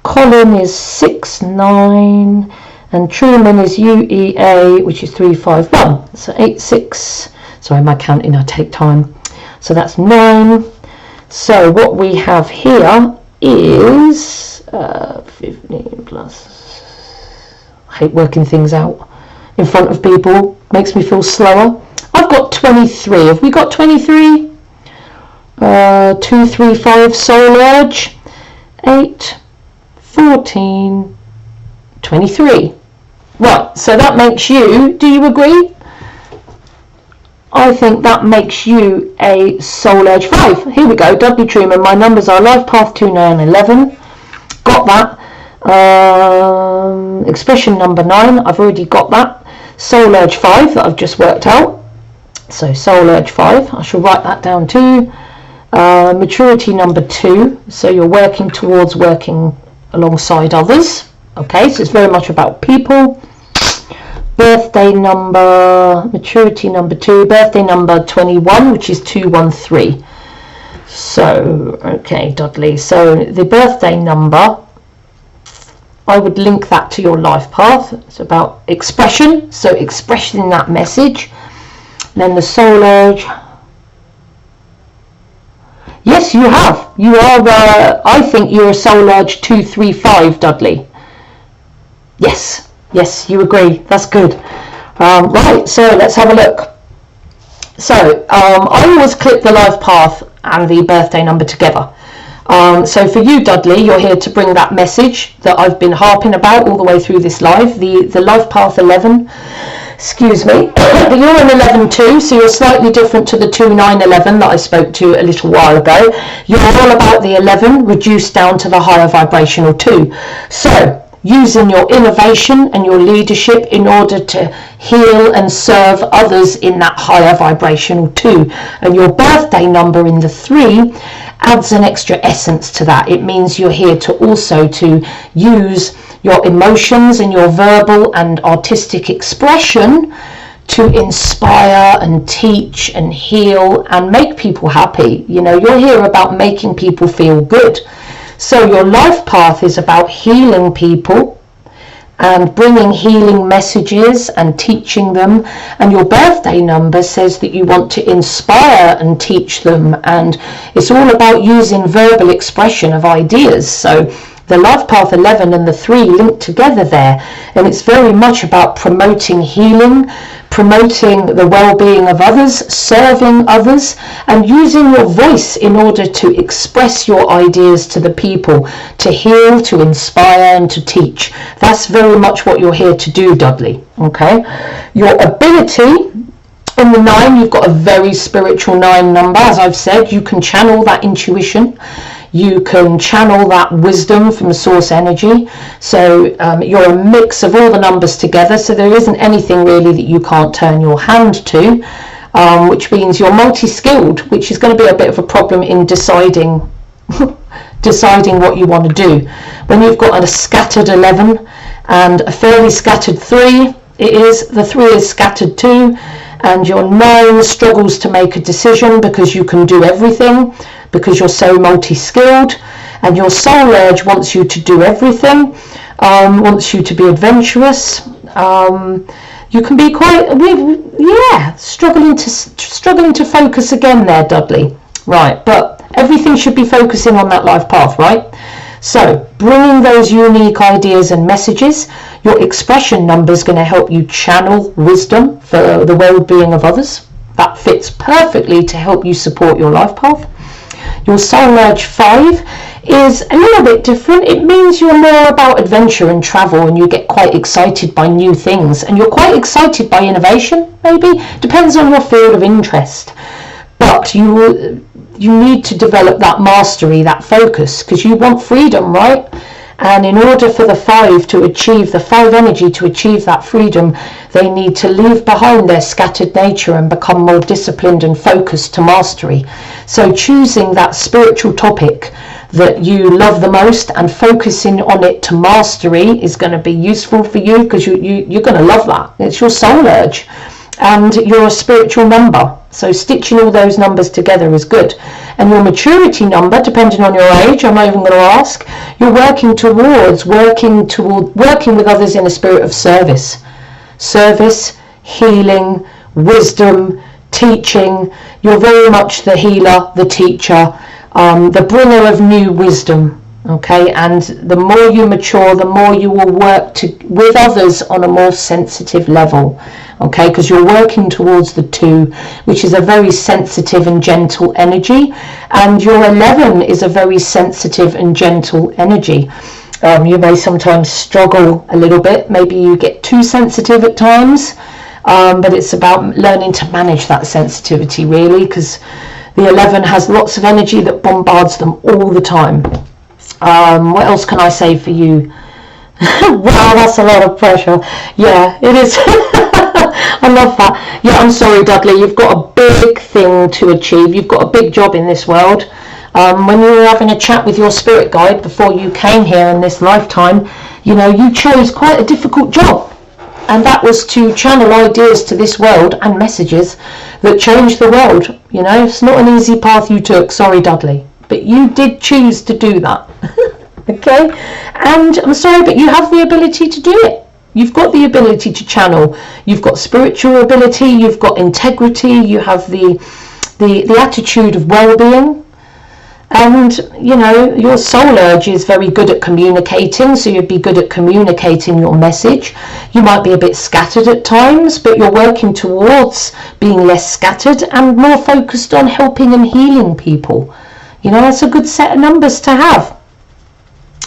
Colin is 6, 9, and Truman is UEA, which is 3, 5, 1. So 8, 6, sorry, my counting, I take time. So that's 9. So what we have here is 15 plus, I hate working things out in front of people, makes me feel slower. I've got 23. Have we got 23? 2, 3, 5 soul urge, 8, 14, 23. Right, so that makes you, do you agree? I think that makes you a soul urge 5. Here we go, Dudley Truman. My numbers are life path 2, 9, 11. Got that. Expression number 9. I've already got that. Soul urge 5 that I've just worked out. So soul urge 5. I shall write that down too. Maturity number 2. So you're working towards working alongside others. Okay, so it's very much about people. Birthday number, maturity number 2, birthday number 21, which is 213. So, okay, Dudley. So the birthday number, I would link that to your life path. It's about expression, so expressing that message. then the soul urge. Yes, you have. You are, I think you're a soul urge 235, Dudley. Yes, you agree. That's good. Right, so let's have a look. So I always clip the life path and the birthday number together. So for you, Dudley, you're here to bring that message that I've been harping about all the way through this live, the life path 11. Excuse me, but you're an 11 too, so you're slightly different to the 2911 that I spoke to a little while ago. You're all about the 11 reduced down to the higher vibrational 2. So using your innovation and your leadership in order to heal and serve others in that higher vibrational 2. And your birthday number in the 3 adds an extra essence to that. It means you're here to also to use your emotions and your verbal and artistic expression to inspire and teach and heal and make people happy. You know, you're here about making people feel good. So your life path is about healing people and bringing healing messages and teaching them, and your birthday number says that you want to inspire and teach them, and it's all about using verbal expression of ideas. So the life path 11 and the 3 link together there, and it's very much about promoting healing, promoting the well-being of others, serving others, and using your voice in order to express your ideas to the people, to heal, to inspire, and to teach. That's very much what you're here to do, Dudley. Okay, your ability in the 9, you've got a very spiritual 9 number. As I've said, you can channel that intuition. You can channel that wisdom from source energy. So you're a mix of all the numbers together. So there isn't anything really that you can't turn your hand to, which means you're multi-skilled, which is going to be a bit of a problem in deciding what you want to do. When you've got a scattered 11 and a fairly scattered 3, the 3 is scattered too, and your 9 struggles to make a decision because you can do everything, because you're so multi-skilled, and your soul urge wants you to do everything, wants you to be adventurous. You can be quite, struggling to focus again there, Dudley. Right, but everything should be focusing on that life path, right? So bringing those unique ideas and messages, your expression number is going to help you channel wisdom for the well-being of others. That fits perfectly to help you support your life path. Your soul urge 5 is a little bit different. It means you're more about adventure and travel, and you get quite excited by new things, and you're quite excited by innovation, maybe. Depends on your field of interest. But you need to develop that mastery, that focus, because you want freedom, right? And in order for the 5 to achieve, the 5 energy to achieve that freedom, they need to leave behind their scattered nature and become more disciplined and focused to mastery. So choosing that spiritual topic that you love the most and focusing on it to mastery is going to be useful for you, because you're going to love that. It's your soul urge. And you're a spiritual number, so stitching all those numbers together is good. And your maturity number, depending on your age, I'm not even going to ask, you're working with others in a spirit of service, healing, wisdom, teaching. You're very much the healer, the teacher, the bringer of new wisdom. Okay, and the more you mature, the more you will work with others on a more sensitive level. Okay, because you're working towards the 2, which is a very sensitive and gentle energy, and your 11 is a very sensitive and gentle energy. You may sometimes struggle a little bit, maybe you get too sensitive at times, but it's about learning to manage that sensitivity really, because the 11 has lots of energy that bombards them all the time. What else can I say for you? Wow, that's a lot of pressure. Yeah, it is. I love that. Yeah, I'm sorry, Dudley, you've got a big thing to achieve. You've got a big job in this world. When you were having a chat with your spirit guide before you came here in this lifetime, you know, you chose quite a difficult job. And that was to channel ideas to this world and messages that change the world. You know, it's not an easy path you took. Sorry, Dudley. But you did choose to do that. Okay? And I'm sorry, but you have the ability to do it. You've got the ability to channel. You've got spiritual ability, you've got integrity, you have the attitude of well-being. And, you know, your soul urge is very good at communicating, so you'd be good at communicating your message. You might be a bit scattered at times, but you're working towards being less scattered and more focused on helping and healing people. You know, that's a good set of numbers to have.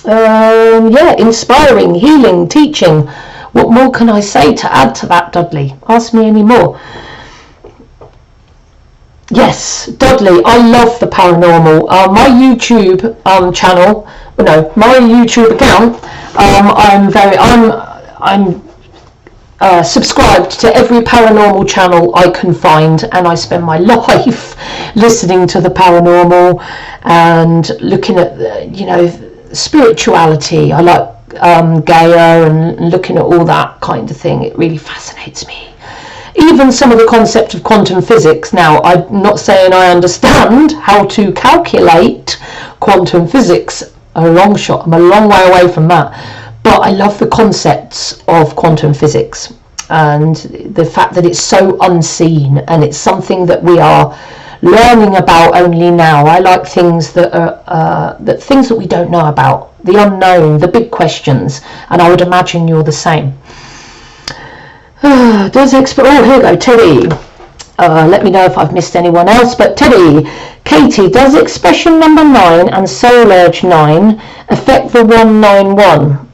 Yeah, inspiring, healing, teaching. What more can I say to add to that, Dudley? Ask me any more. Yes, Dudley, I love the paranormal. My YouTube channel, my YouTube account, I'm subscribed to every paranormal channel I can find, and I spend my life listening to the paranormal and looking at, spirituality. I like Gaia and looking at all that kind of thing. It really fascinates me. Even some of the concept of quantum physics. Now, I'm not saying I understand how to calculate quantum physics. A long shot. I'm a long way away from that. But I love the concepts of quantum physics and the fact that it's so unseen and it's something that we are learning about only now. I like things that are things that we don't know about, the unknown, the big questions, and I would imagine you're the same. Here we go, Teddy. Let me know if I've missed anyone else, but Teddy, Katie, does expression number 9 and soul urge 9 affect the 191?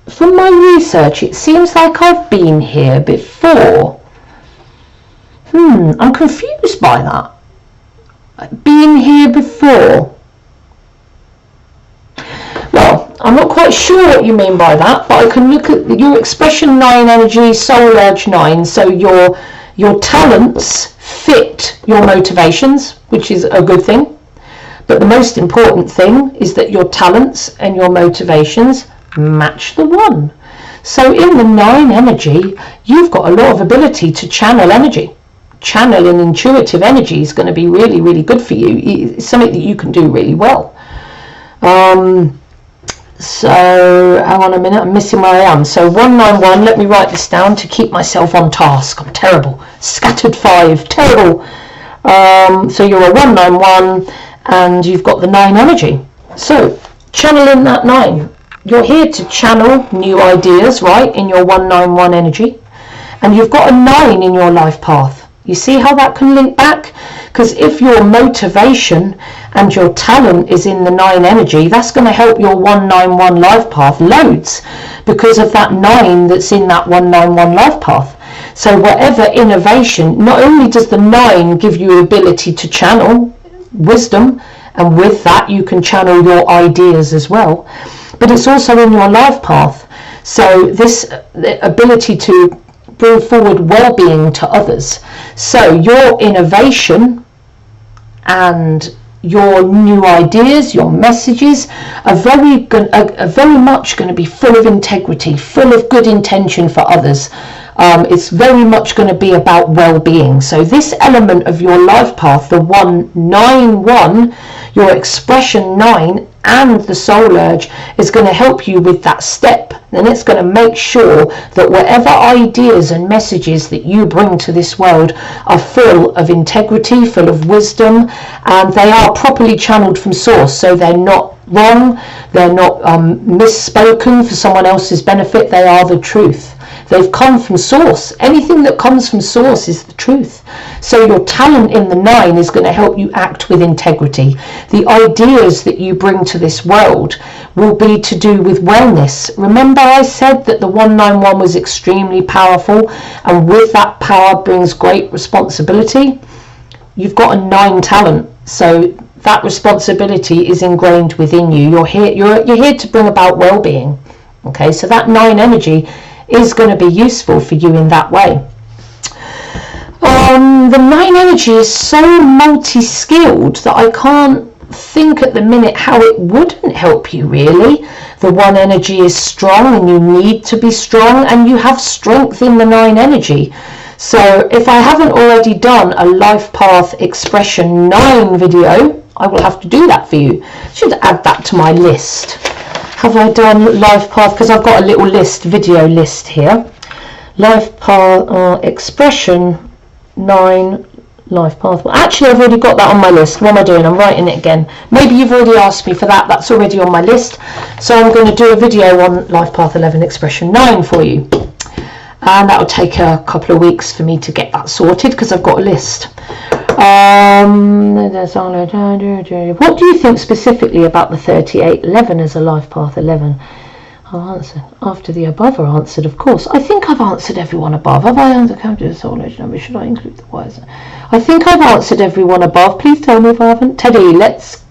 From my research, it seems like I've been here before. I'm confused by that. Been here before. Well, I'm not quite sure what you mean by that, but I can look at your expression 9 energy, soul urge 9, so your talents fit your motivations, which is a good thing. But the most important thing is that your talents and your motivations match the 1. So in the 9 energy, you've got a lot of ability to channel energy. Channeling intuitive energy is going to be really, really good for you. It's something that you can do really well. So hang on a minute, I'm missing where I am. So 191, let me write this down to keep myself on task. I'm terrible. Scattered 5, terrible. So you're a 191 and you've got the 9 energy. So channeling that 9. You're here to channel new ideas, right, in your 191 energy. And you've got a 9 in your life path. You see how that can link back? Because if your motivation and your talent is in the 9 energy, that's going to help your 191 life path loads because of that 9 that's in that 191 life path. So whatever innovation, not only does the 9 give you the ability to channel wisdom, and with that you can channel your ideas as well, but it's also in your life path. So this ability to bring forward well-being to others. So your innovation and your new ideas, your messages are very much going to be full of integrity, full of good intention for others. It's very much going to be about well-being. So this element of your life path, the 191, your expression 9 and the soul urge, is going to help you with that step. And it's going to make sure that whatever ideas and messages that you bring to this world are full of integrity, full of wisdom, and they are properly channeled from source. So they're not wrong, they're not misspoken for someone else's benefit, they are the truth. They've come from source. Anything that comes from source is the truth. So your talent in the 9 is going to help you act with integrity. The ideas that you bring to this world will be to do with wellness. Remember I said that the 191 was extremely powerful, and with that power brings great responsibility. You've got a 9 talent, so that responsibility is ingrained within you. You're here to bring about well-being. Okay, so that 9 energy is going to be useful for you in that way. The 9 energy is so multi-skilled that I can't think at the minute how it wouldn't help you really. The 1 energy is strong and you need to be strong, and you have strength in the 9 energy. So if I haven't already done a life path expression 9 video, I will have to do that for you. I should add that to my list. have I done life path? Because I've got a little list, video list here. Life path, expression 9, life path. Well, actually, I've already got that on my list. What am I doing? I'm writing it again. Maybe you've already asked me for that. That's already on my list. So I'm going to do a video on life path 11, expression 9 for you. And that'll take a couple of weeks for me to get that sorted because I've got a list. What do you think specifically about the 3811 as a life path 11? I'll answer. After the above are answered, of course. I think I've answered everyone above. Have I answered the soul age number? Should I include the wise? I think I've answered everyone above. Please tell me if I haven't. Teddy, that's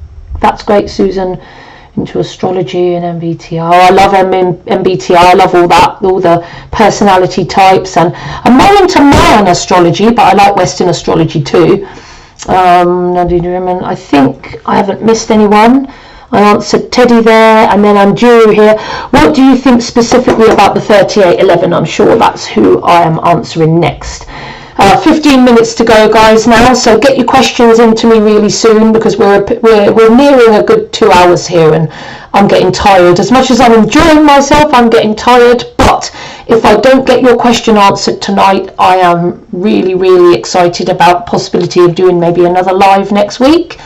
great, Susan. Into astrology and MBTI. I love MBTI. I love all that, all the personality types, and I'm more into Mayan astrology, but I like Western astrology too. I think I haven't missed anyone. I answered Teddy there, and then I'm Drew here. What do you think specifically about the 3811? I'm sure that's who I am answering next. 15 minutes to go, guys, now, so get your questions into me really soon because we're nearing a good 2 hours here and I'm getting tired. As much as I'm enjoying myself, I'm getting tired, but if I don't get your question answered tonight, I am really, really excited about the possibility of doing maybe another live next week.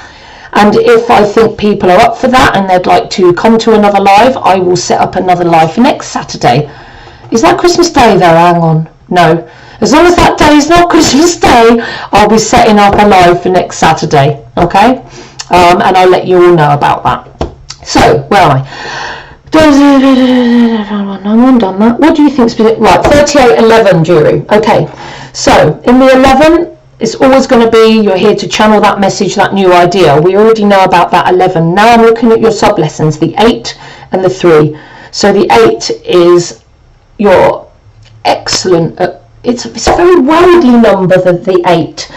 And if I think people are up for that and they'd like to come to another live, I will set up another live for next Saturday. Is that Christmas Day though? Hang on. No. As long as that day is not Christmas Day, I'll be setting up a live for next Saturday. Okay? And I'll let you all know about that. So, where am I? I'm done that. What do you think? Right, 3811, Juru. Okay. So, in the 11... it's always going to be, you're here to channel that message, that new idea. We already know about that 11. Now I'm looking at your sub-lessons, the 8 and the 3. So the 8 is your excellent, it's a very worldly number, the 8.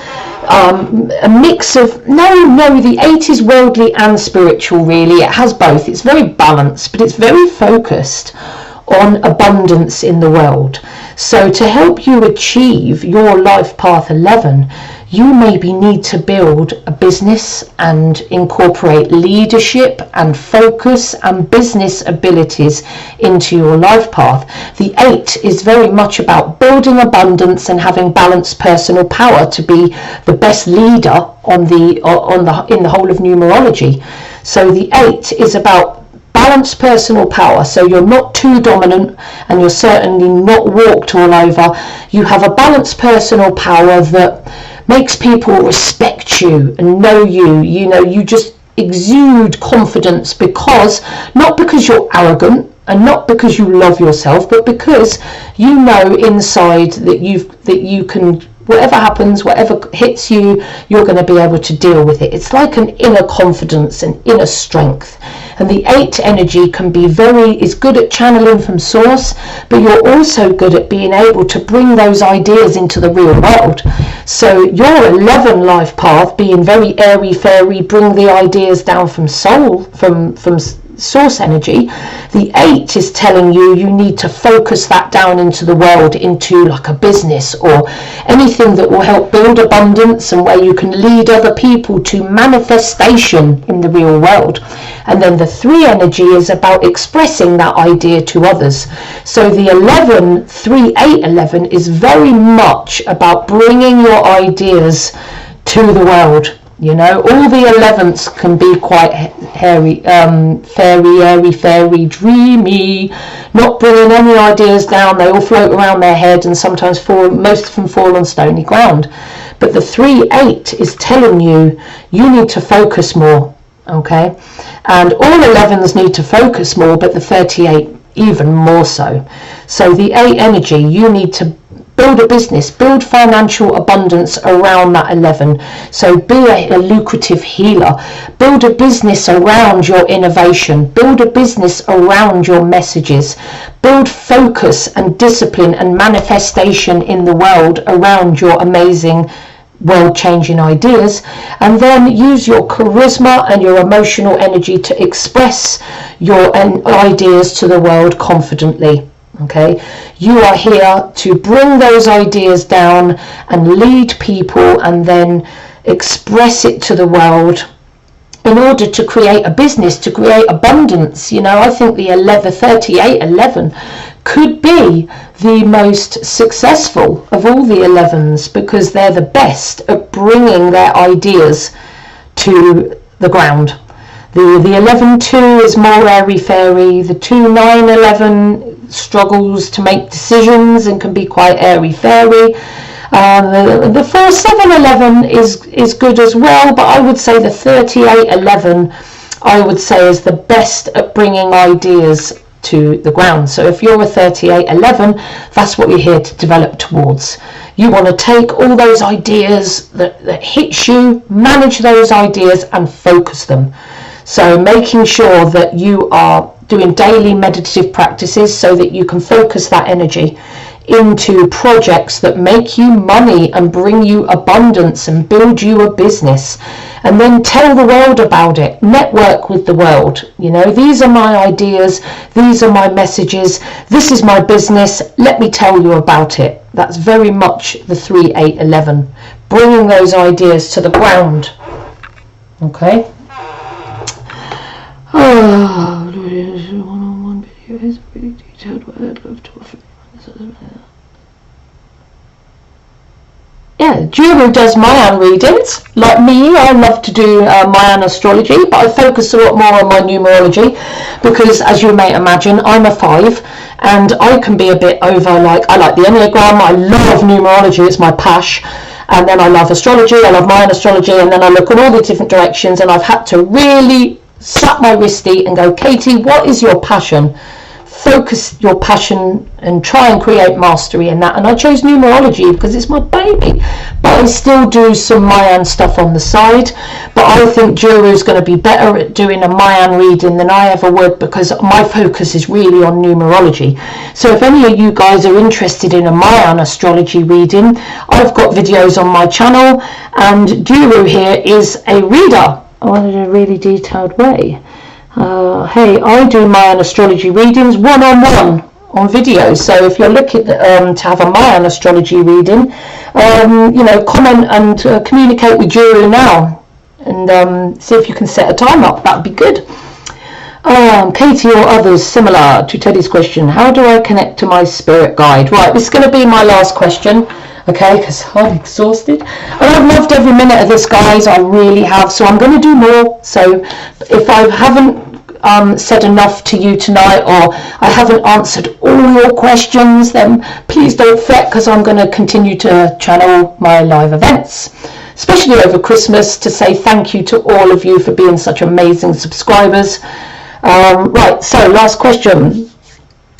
A mix of, the 8 is worldly and spiritual, really. It has both. It's very balanced, but it's very focused on abundance in the world. So to help you achieve your life path 11, you maybe need to build a business and incorporate leadership and focus and business abilities into your life path. The 8 is very much about building abundance and having balanced personal power to be the best leader in the whole of numerology. So the 8 is about balanced personal power, so you're not too dominant and you're certainly not walked all over. You have a balanced personal power that makes people respect you and know you. You know, you just exude confidence not because you're arrogant and not because you love yourself, but because you know inside that you can, whatever happens, whatever hits you, you're going to be able to deal with it. It's like an inner confidence and inner strength. And the 8 energy is good at channeling from source, but you're also good at being able to bring those ideas into the real world. So your 11 life path, being very airy fairy, bring the ideas down from soul, from source energy. The 8 is telling you need to focus that down into the world, into like a business or anything that will help build abundance and where you can lead other people to manifestation in the real world. And then the 3 energy is about expressing that idea to others. So the 11, 3, 8, 11 is very much about bringing your ideas to the world. You know, all the 11ths can be quite hairy, airy, dreamy, not bringing any ideas down. They all float around their head and sometimes most of them fall on stony ground. But the 3, 8 is telling you need to focus more, okay? And all 11s need to focus more, but the 38 even more so. So the 8 energy, you need to build a business, build financial abundance around that 11. So be a lucrative healer. Build a business around your innovation. Build a business around your messages. Build focus and discipline and manifestation in the world around your amazing world-changing ideas, and then use your charisma and your emotional energy to express your ideas to the world confidently. Okay, you are here to bring those ideas down and lead people and then express it to the world in order to create a business, to create abundance. You know, I think the 3811 could be the most successful of all the 11s, because they're the best at bringing their ideas to the ground. The 11-2 is more airy-fairy. The 2-9-11 struggles to make decisions and can be quite airy-fairy. The 4-7-11 is good as well, but I would say the 38-11 I would say is the best at bringing ideas to the ground. So if you're a 38-11, that's what you're here to develop towards. You want to take all those ideas that hit you, manage those ideas and focus them. So making sure that you are doing daily meditative practices so that you can focus that energy into projects that make you money and bring you abundance and build you a business, and then tell the world about it. Network with the world. You know, these are my ideas, these are my messages, this is my business, let me tell you about it. That's very much the 3-8-11, bringing those ideas to the ground. Okay. One-on-one video is really detailed. What I'd love to offer. Yeah, Guru does Mayan readings. Like me, I love to do Mayan astrology, but I focus a lot more on my numerology because, as you may imagine, I'm a 5 and I can be a bit over, like, I like the Enneagram, I love numerology, it's my passion, and then I love astrology, I love Mayan astrology, and then I look in all the different directions, and I've had to really slap my wristy and go, Katie, what is your passion? Focus your passion and try and create mastery in that. And I chose numerology because it's my baby, but I still do some Mayan stuff on the side. But I think Juru's going to be better at doing a Mayan reading than I ever would, because my focus is really on numerology. So if any of you guys are interested in a Mayan astrology reading, I've got videos on my channel, and Juru here is a reader in a really detailed way. Hey, I do Mayan astrology readings one-on-one on video. So if you're looking to have a Mayan astrology reading, you know, comment and communicate with Juru now, and see if you can set a time up. That'd be good. Katie or others, similar to Teddy's question, how do I connect to my spirit guide? Right, this is going to be my last question. Okay, because I'm exhausted. And I've loved every minute of this, guys. I really have. So I'm going to do more. So if I haven't said enough to you tonight, or I haven't answered all your questions, then please don't fret, because I'm going to continue to channel my live events, especially over Christmas, to say thank you to all of you for being such amazing subscribers. Right, so last question.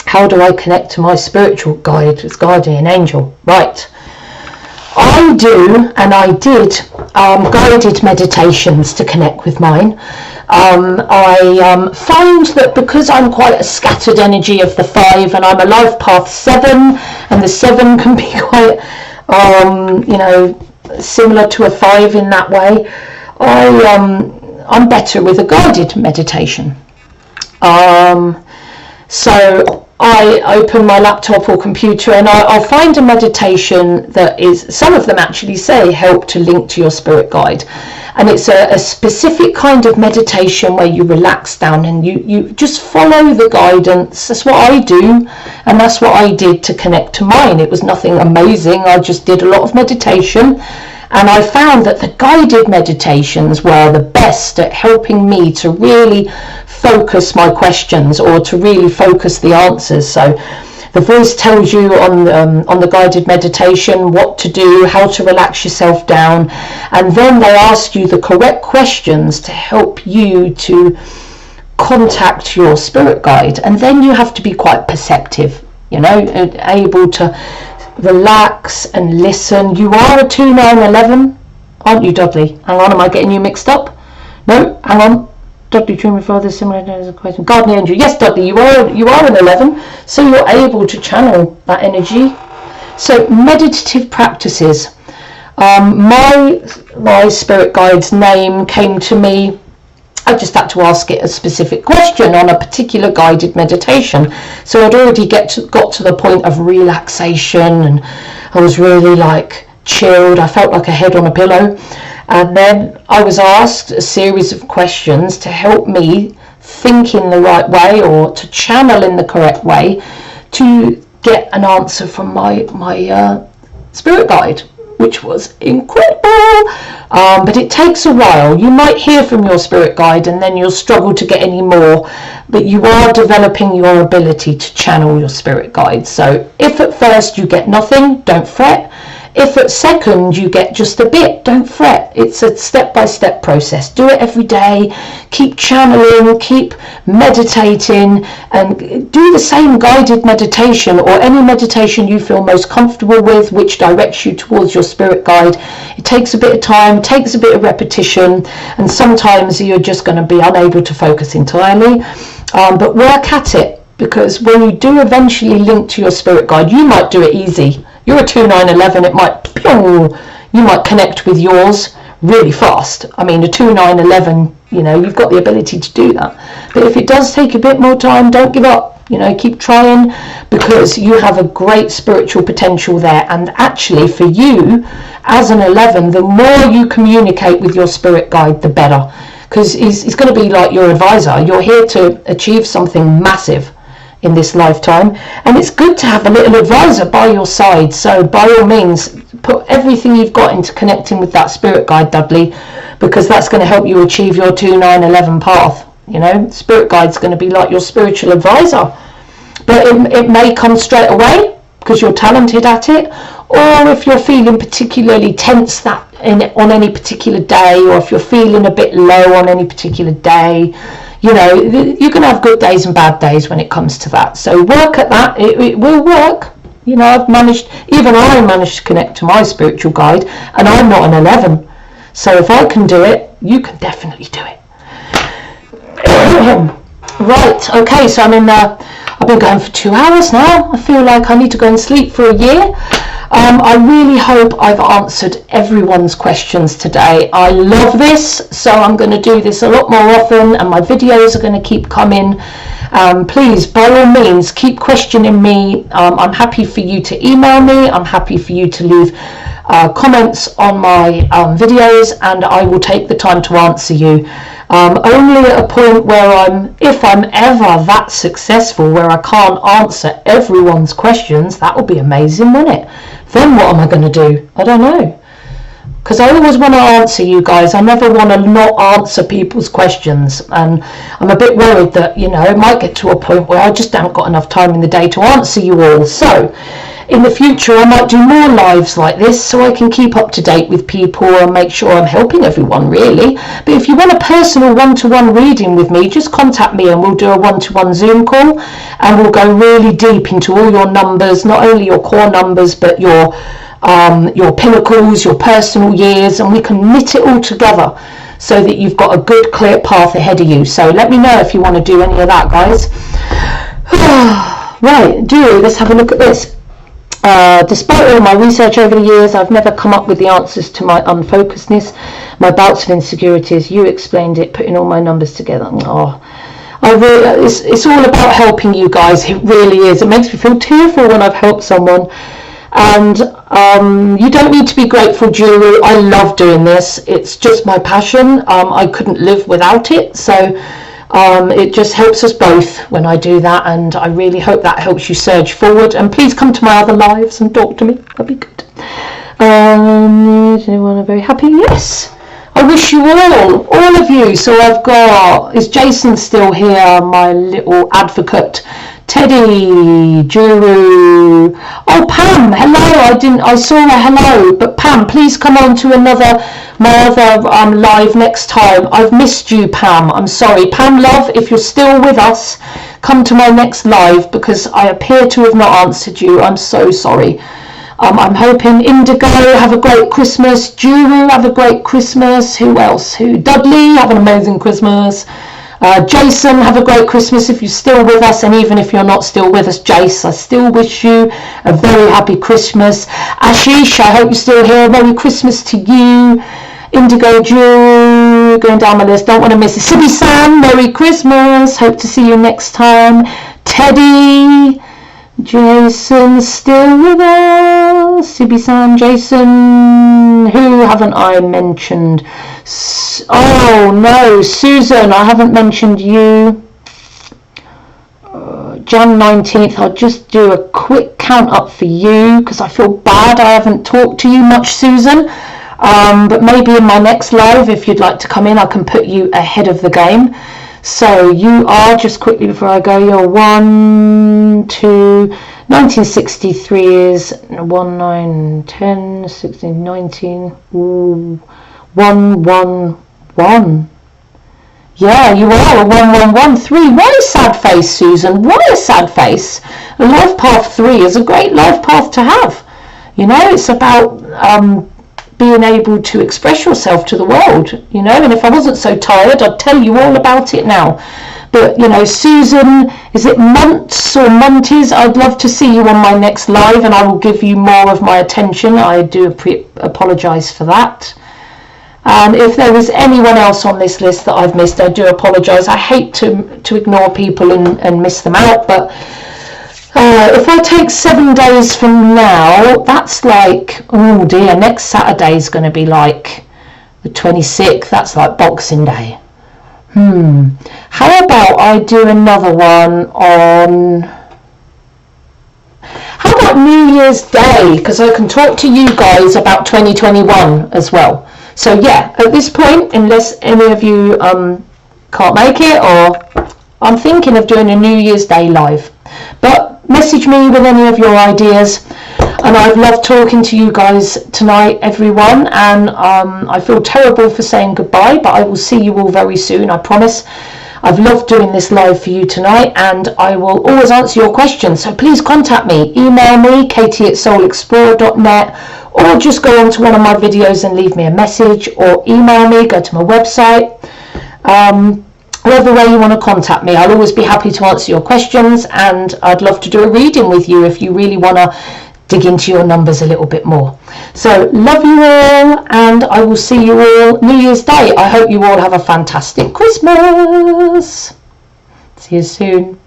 How do I connect to my spiritual guide, its guardian angel? Right. I do, and I did, guided meditations to connect with mine. I find that because I'm quite a scattered energy of the 5, and I'm a life path 7, and the 7 can be quite, you know, similar to a 5 in that way, I'm better with a guided meditation. So I open my laptop or computer, and I'll find a meditation that is, some of them actually say help to link to your spirit guide, and it's a specific kind of meditation where you relax down and you just follow the guidance. That's what I do, and that's what I did to connect to mine. It was nothing amazing, I just did a lot of meditation, and I found that the guided meditations were the best at helping me to really focus my questions, or to really focus the answers. So the voice tells you on the guided meditation what to do, how to relax yourself down, and then they ask you the correct questions to help you to contact your spirit guide. And then you have to be quite perceptive, you know, able to relax and listen. You are a 2-9-11, aren't you, Dudley? Hang on, am I getting you mixed up? No, hang on. Dudley, dream father, similar to a question. Guardian angel. Yes, Dudley, you are an 11, so you're able to channel that energy. So meditative practices. My spirit guide's name came to me. I just had to ask it a specific question on a particular guided meditation. So I'd already got to the point of relaxation, and I was really like chilled. I felt like a head on a pillow. And then I was asked a series of questions to help me think in the right way, or to channel in the correct way, to get an answer from my spirit guide, which was incredible. But it takes a while. You might hear from your spirit guide and then you'll struggle to get any more, but you are developing your ability to channel your spirit guide. So if at first you get nothing, don't fret. If at second you get just a bit, don't fret. It's a step-by-step process. Do it every day. Keep channeling, keep meditating, and do the same guided meditation, or any meditation you feel most comfortable with, which directs you towards your spirit guide. It takes a bit of time, takes a bit of repetition, and sometimes you're just going to be unable to focus entirely. But work at it, because when you do eventually link to your spirit guide, you might do it easy. You're a 2-9-11, you might connect with yours really fast. I mean, a 2-9-11, you've got the ability to do that. But if it does take a bit more time, don't give up. Keep trying, because you have a great spiritual potential there. And actually, for you, as an 11, the more you communicate with your spirit guide, the better. Because he's going to be like your advisor. You're here to achieve something massive in this lifetime, and it's good to have a little advisor by your side. So by all means, put everything you've got into connecting with that spirit guide, Dudley, because that's going to help you achieve your 2-9-11 path. Spirit guide's going to be like your spiritual advisor, but it may come straight away because you're talented at it, or if you're feeling particularly tense on any particular day, or if you're feeling a bit low on any particular day. You're going to have good days and bad days when it comes to that. So work at that. It will work. I managed to connect to my spiritual guide, and I'm not an 11. So if I can do it, you can definitely do it. Right. Okay. So I've been going for 2 hours now. I feel like I need to go and sleep for a year. I really hope I've answered everyone's questions today. I love this, so I'm going to do this a lot more often, and my videos are going to keep coming. Please, by all means, keep questioning me. I'm happy for you to email me. I'm happy for you to leave comments on my videos, and I will take the time to answer you. Only at a point where if I'm ever that successful where I can't answer everyone's questions, that would be amazing, wouldn't it? Then what am I going to do? I don't know. Because I always want to answer you guys. I never want to not answer people's questions. And I'm a bit worried that, it might get to a point where I just haven't got enough time in the day to answer you all. So in the future, I might do more lives like this so I can keep up to date with people and make sure I'm helping everyone, really. But if you want a personal one-to-one reading with me, just contact me and we'll do a one-to-one Zoom call, and we'll go really deep into all your numbers, not only your core numbers, but your pinnacles, your personal years, and we can knit it all together so that you've got a good, clear path ahead of you. So let me know if you want to do any of that, guys. Right, let's have a look at this. Despite all my research over the years, I've never come up with the answers to my unfocusedness, my bouts of insecurities. You explained it, putting all my numbers together. It's all about helping you guys. It really is. It makes me feel tearful when I've helped someone. And you don't need to be grateful, Juru. I love doing this. It's just my passion. I couldn't live without it. So it just helps us both when I do that, and I really hope that helps you surge forward. And please come to my other lives and talk to me. That'd be good. Is anyone very happy? Yes. I wish you all of you. So is Jason still here? My little advocate. Teddy, Juru. Oh, Pam, hello. I saw a hello, but Pam, please come on to my other live next time. I've missed you, Pam. I'm sorry. Pam, love, if you're still with us, come to my next live, because I appear to have not answered you. I'm so sorry. I'm hoping Indigo, have a great Christmas. Juru, have a great Christmas. Who else? Dudley, have an amazing Christmas. Jason, have a great Christmas if you're still with us, and even if you're not still with us, Jace, I still wish you a very happy Christmas. Ashish, I hope you're still here. Merry Christmas to you. Indigo, Drew, going down my list, don't want to miss it. Sibby Sam, Merry Christmas, hope to see you next time. Teddy, Jason, still with us. Sibi-san, Jason, who haven't I mentioned? Oh no, Susan, I haven't mentioned you. Jan 19th, I'll just do a quick count up for you because I feel bad I haven't talked to you much, Susan. But maybe in my next live, if you'd like to come in, I can put you ahead of the game. So you are, just quickly before I go, you're 1963 is 1, 9, 10, 16, 19, 1, 1, 1. Yeah, you are a 1113. Why a sad face, Susan? Why a sad face? A life path 3 is a great life path to have. You know, it's about being able to express yourself to the world, you know, and if I wasn't so tired, I'd tell you all about it now. But, you know, Susan, is it months or monties? I'd love to see you on my next live and I will give you more of my attention. I do apologise for that. And if there is anyone else on this list that I've missed, I do apologise. I hate to ignore people and miss them out, but if I take 7 days from now, that's like, oh dear, next Saturday is going to be like the 26th. That's like Boxing Day. How about I do another one on... How about New Year's Day? Because I can talk to you guys about 2021 as well. So yeah, at this point, unless any of you can't make it, or I'm thinking of doing a New Year's Day live. But message me with any of your ideas. And I've loved talking to you guys tonight, everyone. And I feel terrible for saying goodbye, but I will see you all very soon, I promise. I've loved doing this live for you tonight, and I will always answer your questions. So please contact me. Email me, katie@soulexplorer.net. Or just go onto one of my videos and leave me a message, or email me, go to my website. Whatever way you want to contact me, I'll always be happy to answer your questions, and I'd love to do a reading with you if you really want to dig into your numbers a little bit more. So love you all, and I will see you all New Year's Day. I hope you all have a fantastic Christmas. See you soon.